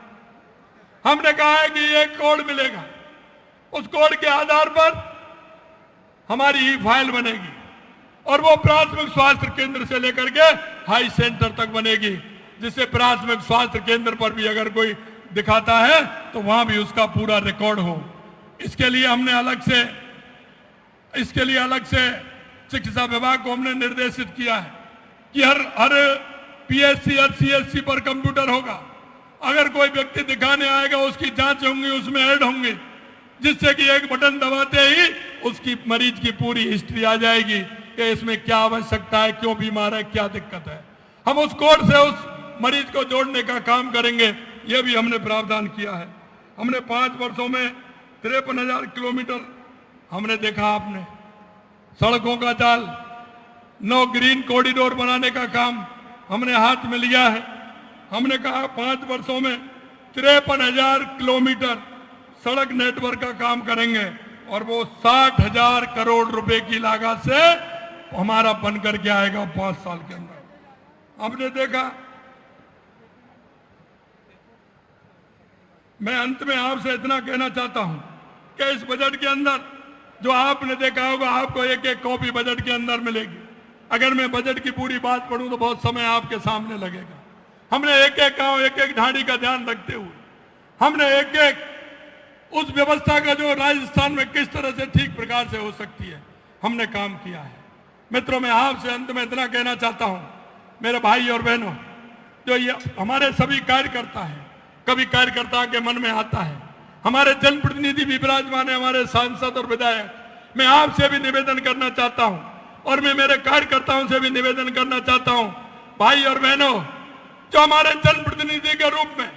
हमने कहा है कि एक कोड मिलेगा, उस कोड के आधार पर हमारी ई फाइल बनेगी और वो प्राथमिक स्वास्थ्य केंद्र से लेकर के हाई सेंटर तक बनेगी, जिससे प्राथमिक स्वास्थ्य केंद्र पर भी अगर कोई दिखाता है तो वहां भी उसका पूरा रिकॉर्ड हो। इसके लिए हमने अलग से चिकित्सा विभाग को हमने निर्देशित किया है कि हर पीएचसी हर सीएचसी पर कंप्यूटर होगा। अगर कोई व्यक्ति दिखाने आएगा उसकी जांच होंगी, उसमें ऐड होंगी, जिससे कि एक बटन दबाते ही उसकी मरीज की पूरी हिस्ट्री आ जाएगी कि इसमें क्या आवश्यकता है, क्यों बीमार है, क्या दिक्कत है। हम उस कोड से उस मरीज को जोड़ने का काम करेंगे, यह भी हमने प्रावधान किया है। हमने 5 वर्षों में 53,000 किलोमीटर हमने देखा, आपने सड़कों का जाल, 9 ग्रीन कॉरिडोर बनाने का काम हमने हाथ में लिया है। हमने कहा 5 वर्षों में 53,000 किलोमीटर सड़क नेटवर्क का काम करेंगे और वो 60,000 करोड़ रुपए की लागत से हमारा बन करके आएगा 5 साल के अंदर। हमने देखा, मैं अंत में आपसे इतना कहना चाहता हूं कि इस बजट के अंदर जो आपने देखा होगा, आपको एक एक कॉपी बजट के अंदर मिलेगी। अगर मैं बजट की पूरी बात पढ़ूं तो बहुत समय आपके सामने लगेगा। हमने एक एक गांव, एक एक ढाणी का ध्यान रखते हुए हमने एक एक उस व्यवस्था का जो राजस्थान में किस तरह से ठीक प्रकार से हो सकती है, हमने काम किया है। मित्रों, मैं आपसे अंत में इतना कहना चाहता हूं, मेरे भाई और बहनों, जो ये हमारे सभी कार्यकर्ता हैं, कभी कार्यकर्ता के मन में आता है, हमारे जनप्रतिनिधि भी विराजमान है, हमारे सांसद और विधायक, मैं आपसे भी निवेदन करना चाहता हूं और मैं मेरे कार्यकर्ताओं से भी निवेदन करना चाहता हूं, भाई और बहनों, जो हमारे जनप्रतिनिधि के रूप में,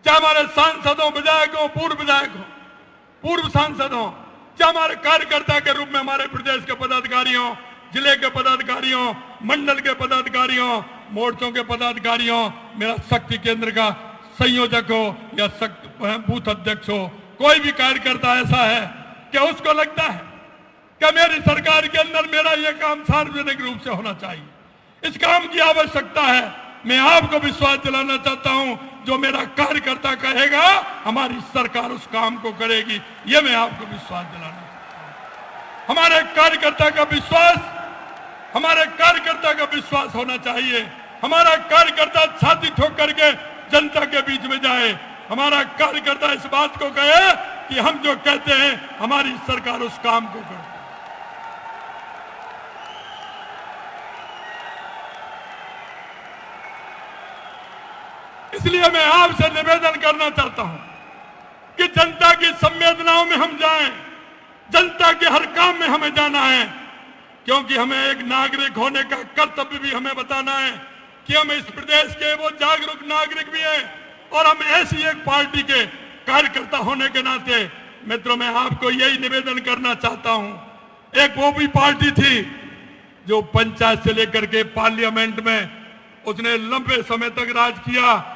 चाहे हमारे सांसदों, विधायकों, पूर्व विधायकों, पूर्व सांसदों, चाहे हमारे कार्यकर्ता के रूप में हमारे प्रदेश के पदाधिकारियों, जिले के पदाधिकारियों, मंडल के पदाधिकारियों, मोर्चों के पदाधिकारियों, मेरा शक्ति केंद्र का संयोजक हो या बूथ अध्यक्ष हो, कोई भी कार्यकर्ता ऐसा है कि उसको लगता है कि मेरी सरकार के अंदर मेरा यह काम सार्वजनिक रूप से होना चाहिए, इस काम की आवश्यकता है, मैं आपको विश्वास दिलाना चाहता हूं, जो मेरा कार्यकर्ता कहेगा हमारी सरकार उस काम को करेगी, यह मैं आपको विश्वास दिलाना चाहता हूं। हमारे कार्यकर्ता का विश्वास होना चाहिए। हमारा कार्यकर्ता छाती ठोक करके जनता के बीच में जाए, हमारा कार्यकर्ता इस बात को कहे कि हम जो कहते हैं हमारी सरकार उस काम को करती है। इसलिए मैं आपसे निवेदन करना चाहता हूं कि जनता की संवेदनाओं में हम जाएं, जनता के हर काम में हमें जाना है, क्योंकि हमें एक नागरिक होने का कर्तव्य भी हमें बताना है कि हम इस प्रदेश के वो जागरूक नागरिक भी हैं और हम ऐसी एक पार्टी के कार्यकर्ता होने के नाते, मित्रों, मैं आपको यही निवेदन करना चाहता हूं। एक वो भी पार्टी थी जो पंचायत से लेकर के पार्लियामेंट में उसने लंबे समय तक राज किया,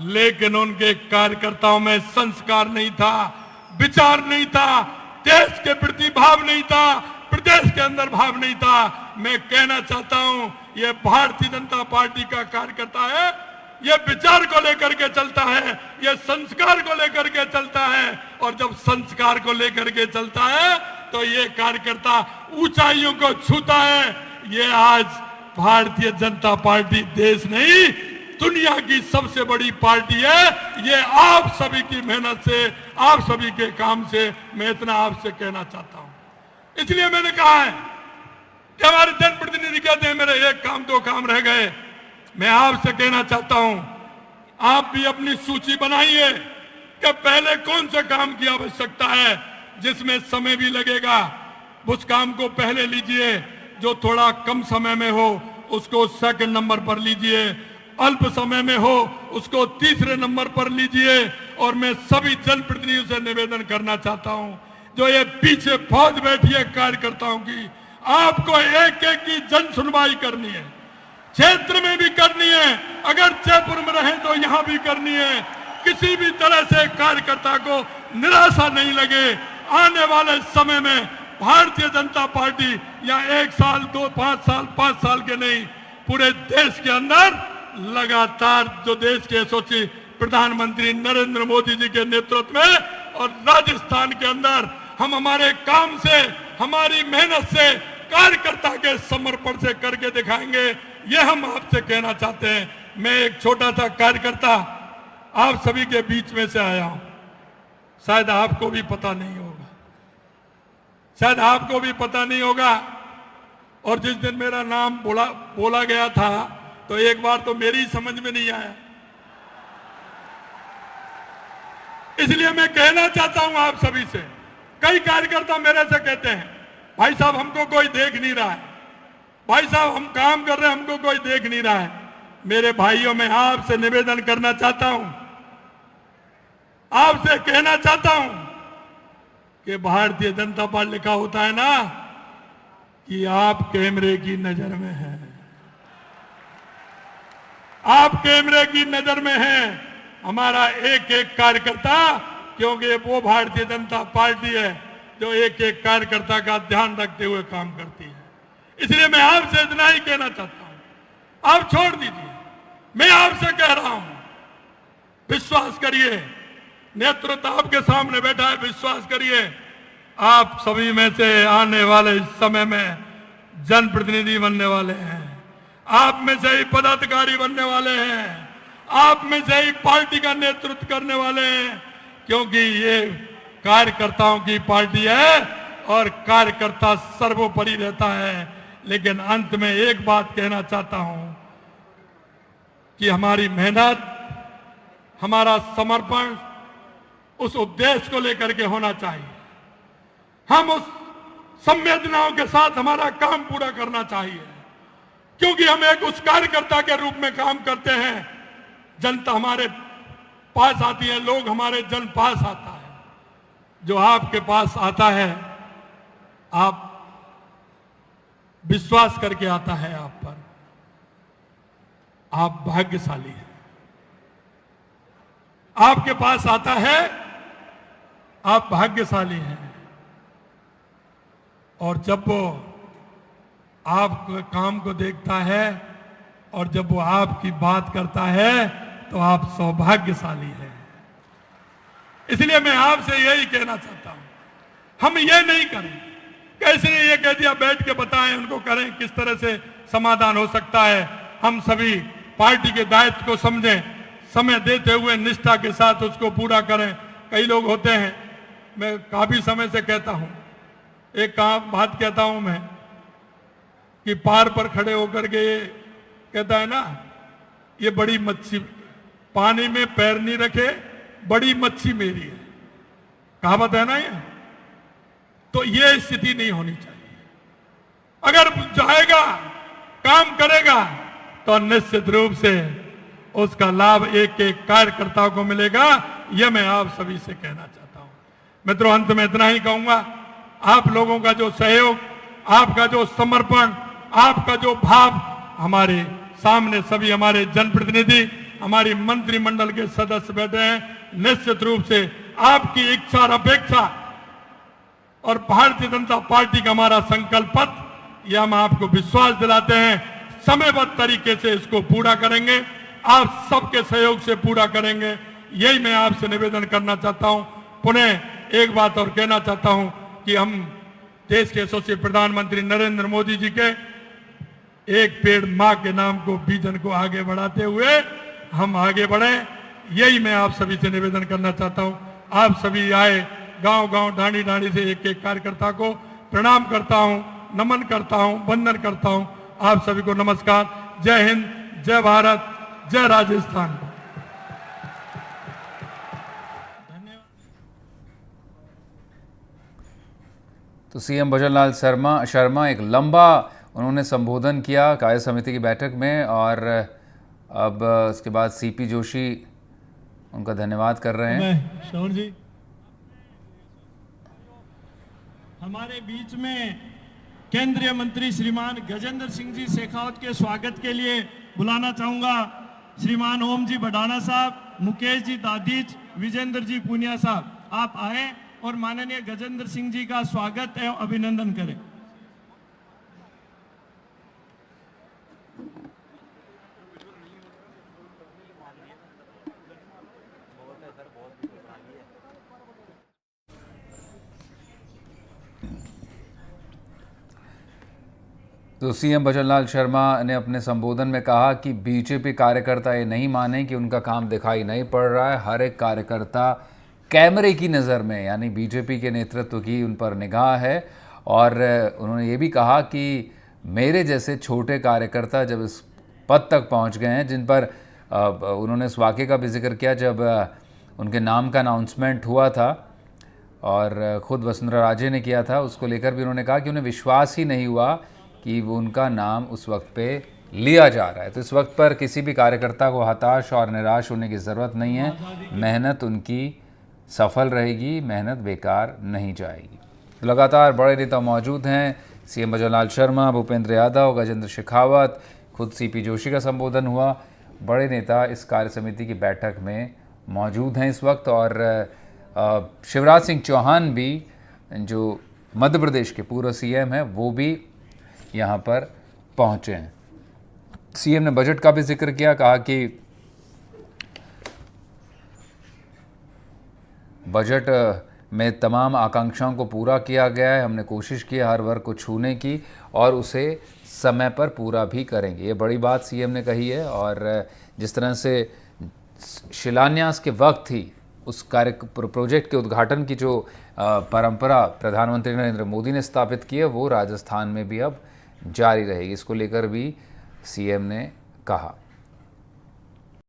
लेकिन उनके कार्यकर्ताओं में संस्कार नहीं था, विचार नहीं था, देश के प्रति भाव नहीं था, प्रदेश के अंदर भाव नहीं था। मैं कहना चाहता हूं, ये भारतीय जनता पार्टी का कार्यकर्ता है, ये विचार को लेकर के चलता है, ये संस्कार को लेकर के चलता है, और जब संस्कार को लेकर के चलता है तो ये कार्यकर्ता ऊंचाइयों को छूता है। ये आज भारतीय जनता पार्टी देश नहीं, दुनिया की सबसे बड़ी पार्टी है। ये आप सभी की मेहनत से, आप सभी के काम से मैं इतना आपसे कहना चाहता हूं। इसलिए मैंने कहा है कि हमारे जनप्रतिनिधि कहते हैं मेरे एक काम दो काम रह गए। मैं आपसे कहना चाहता हूं, आप भी अपनी सूची बनाइए कि पहले कौन से काम की आवश्यकता है जिसमें समय भी लगेगा, उस काम को पहले लीजिए। जो थोड़ा कम समय में हो उसको सेकंड नंबर पर लीजिए, अल्प समय में हो उसको तीसरे नंबर पर लीजिए। और मैं सभी जनप्रतिनिधियों से निवेदन करना चाहता हूं, जो ये पीछे फौज बैठी है कार्यकर्ताओं की, आपको एक एक की जन सुनवाई करनी है, क्षेत्र में भी करनी है, अगर जयपुर में रहे तो यहां भी करनी है। किसी भी तरह से कार्यकर्ता को निराशा नहीं लगे। आने वाले समय में भारतीय जनता पार्टी या 1 साल 2 5 साल 5 साल के नहीं, पूरे देश के अंदर लगातार जो देश के यशस्वी प्रधानमंत्री नरेंद्र मोदी जी के नेतृत्व में और राजस्थान के अंदर हम हमारे काम से, हमारी मेहनत से, कार्यकर्ता के समर्पण से करके दिखाएंगे। ये हम आपसे कहना चाहते हैं। मैं एक छोटा सा कार्यकर्ता आप सभी के बीच में से आया हूं। शायद आपको भी पता नहीं होगा, शायद आपको भी पता नहीं होगा। और जिस दिन मेरा नाम बोला गया था तो एक बार तो मेरी समझ में नहीं आया, इसलिए मैं कहना चाहता हूं आप सभी से। कई कार्यकर्ता मेरे से कहते हैं भाई साहब हमको कोई देख नहीं रहा है, भाई साहब हम काम कर रहे हैं हमको कोई देख नहीं रहा है। मेरे भाइयों, मैं आपसे निवेदन करना चाहता हूं, आपसे कहना चाहता हूं कि भारतीय जनता पार्टी लिखा होता है ना कि आप कैमरे की नजर में हैं, आप कैमरे की नजर में हैं। हमारा एक एक कार्यकर्ता, क्योंकि वो भारतीय जनता पार्टी है जो एक एक कार्यकर्ता का ध्यान रखते हुए काम करती है। इसलिए मैं आपसे इतना ही कहना चाहता हूं, आप छोड़ दीजिए। मैं आपसे कह रहा हूं, विश्वास करिए, नेतृत्व आपके सामने बैठा है, विश्वास करिए। आप सभी में से आने वाले समय में जनप्रतिनिधि बनने वाले हैं, आप में से ही पदाधिकारी बनने वाले हैं, आप में से ही पार्टी का नेतृत्व करने वाले हैं, क्योंकि ये कार्यकर्ताओं की पार्टी है और कार्यकर्ता सर्वोपरि रहता है। लेकिन अंत में एक बात कहना चाहता हूं कि हमारी मेहनत, हमारा समर्पण उस उद्देश्य को लेकर के होना चाहिए। हम उस संवेदनाओं के साथ हमारा काम पूरा करना चाहिए, क्योंकि हम एक उस कार्यकर्ता के रूप में काम करते हैं। जनता हमारे पास आती है, लोग हमारे जन पास आता है। जो आपके पास आता है, आप विश्वास करके आता है आप पर, आप भाग्यशाली हैं। आपके पास आता है, आप भाग्यशाली हैं। और जब वो आपके काम को देखता है और जब वो आपकी बात करता है तो आप सौभाग्यशाली हैं। इसलिए मैं आपसे यही कहना चाहता हूं, हम ये नहीं करें कैसे ये कह दिया बैठ के बताएं उनको, करें किस तरह से समाधान हो सकता है। हम सभी पार्टी के दायित्व को समझें, समय देते हुए निष्ठा के साथ उसको पूरा करें। कई लोग होते हैं, मैं काफी समय से कहता हूं, एक काम बात कहता हूं मैं कि पार पर खड़े होकर के ये कहता है ना, ये बड़ी मच्छी, पानी में पैर नहीं रखे बड़ी मच्छी मेरी है, कहावत है ना ये। तो ये स्थिति नहीं होनी चाहिए। अगर जाएगा, काम करेगा तो निश्चित रूप से उसका लाभ एक एक कार्यकर्ता को मिलेगा। यह मैं आप सभी से कहना चाहता हूं। मित्रों, अंत में इतना ही कहूंगा, आप लोगों का जो सहयोग, आपका जो समर्पण, आपका जो भाव, हमारे सामने सभी हमारे जनप्रतिनिधि, हमारी मंत्रिमंडल के सदस्य बैठे हैं। निश्चित रूप से आपकी इच्छा और अपेक्षा और भारतीय जनता पार्टी का हमारा संकल्प पत्र, यह हम आपको विश्वास दिलाते हैं, समयबद्ध तरीके से इसको पूरा करेंगे, आप सबके सहयोग से पूरा करेंगे। यही मैं आपसे निवेदन करना चाहता हूं। पुनः एक बात और कहना चाहता हूं कि हम देश के यशस्वी प्रधानमंत्री नरेंद्र मोदी जी के एक पेड़ मां के नाम को विजन को आगे बढ़ाते हुए हम आगे बढ़े। यही मैं आप सभी से निवेदन करना चाहता हूं। आप सभी आए, गांव गांव ढाणी ढाणी से एक एक कार्यकर्ता को प्रणाम करता हूं नमन करता हूं, वंदन करता हूं। आप सभी को नमस्कार। जय हिंद, जय भारत, जय राजस्थान। तो सीएम भजनलाल शर्मा एक लंबा उन्होंने संबोधन किया कार्य समिति की बैठक में, और अब उसके बाद सीपी जोशी उनका धन्यवाद कर रहे हैं। श्रवण जी, हमारे बीच में केंद्रीय मंत्री श्रीमान गजेंद्र सिंह जी शेखावत के स्वागत के लिए बुलाना चाहूंगा। श्रीमान ओम जी बडाना साहब, मुकेश जी दादीच, विजेंद्र जी पुनिया साहब, आप आए और माननीय गजेंद्र सिंह जी का स्वागत एवं अभिनंदन करें। तो सीएम भजनलाल शर्मा ने अपने संबोधन में कहा कि बीजेपी कार्यकर्ता ये नहीं माने कि उनका काम दिखाई नहीं पड़ रहा है। हर एक कार्यकर्ता कैमरे की नज़र में, यानी बीजेपी के नेतृत्व की उन पर निगाह है। और उन्होंने ये भी कहा कि मेरे जैसे छोटे कार्यकर्ता जब इस पद तक पहुंच गए हैं, जिन पर उन्होंने इस वाक़े का भी जिक्र किया जब उनके नाम का अनाउंसमेंट हुआ था और ख़ुद वसुंधरा राजे ने किया था, उसको लेकर भी उन्होंने कहा कि उन्हें विश्वास ही नहीं हुआ कि वो उनका नाम उस वक्त पे लिया जा रहा है। तो इस वक्त पर किसी भी कार्यकर्ता को हताश और निराश होने की ज़रूरत नहीं है। मेहनत उनकी सफल रहेगी, मेहनत बेकार नहीं जाएगी। तो लगातार बड़े नेता मौजूद हैं, सीएम भजनलाल शर्मा, भूपेंद्र यादव, गजेंद्र शेखावत, खुद सीपी जोशी का संबोधन हुआ। बड़े नेता इस कार्य समिति की बैठक में मौजूद हैं इस वक्त। और शिवराज सिंह चौहान भी, जो मध्य प्रदेश के पूर्व सीएम हैं, वो भी यहाँ पर पहुँचे हैं। सीएम ने बजट का भी जिक्र किया, कहा कि बजट में तमाम आकांक्षाओं को पूरा किया गया है। हमने कोशिश की हर वर्ग को छूने की और उसे समय पर पूरा भी करेंगे। ये बड़ी बात सीएम ने कही है। और जिस तरह से शिलान्यास के वक्त ही उस प्रोजेक्ट के उद्घाटन की जो परंपरा प्रधानमंत्री नरेंद्र मोदी ने स्थापित की है, वो राजस्थान में भी अब जारी रहेगी। इसको लेकर भी सीएम ने कहा।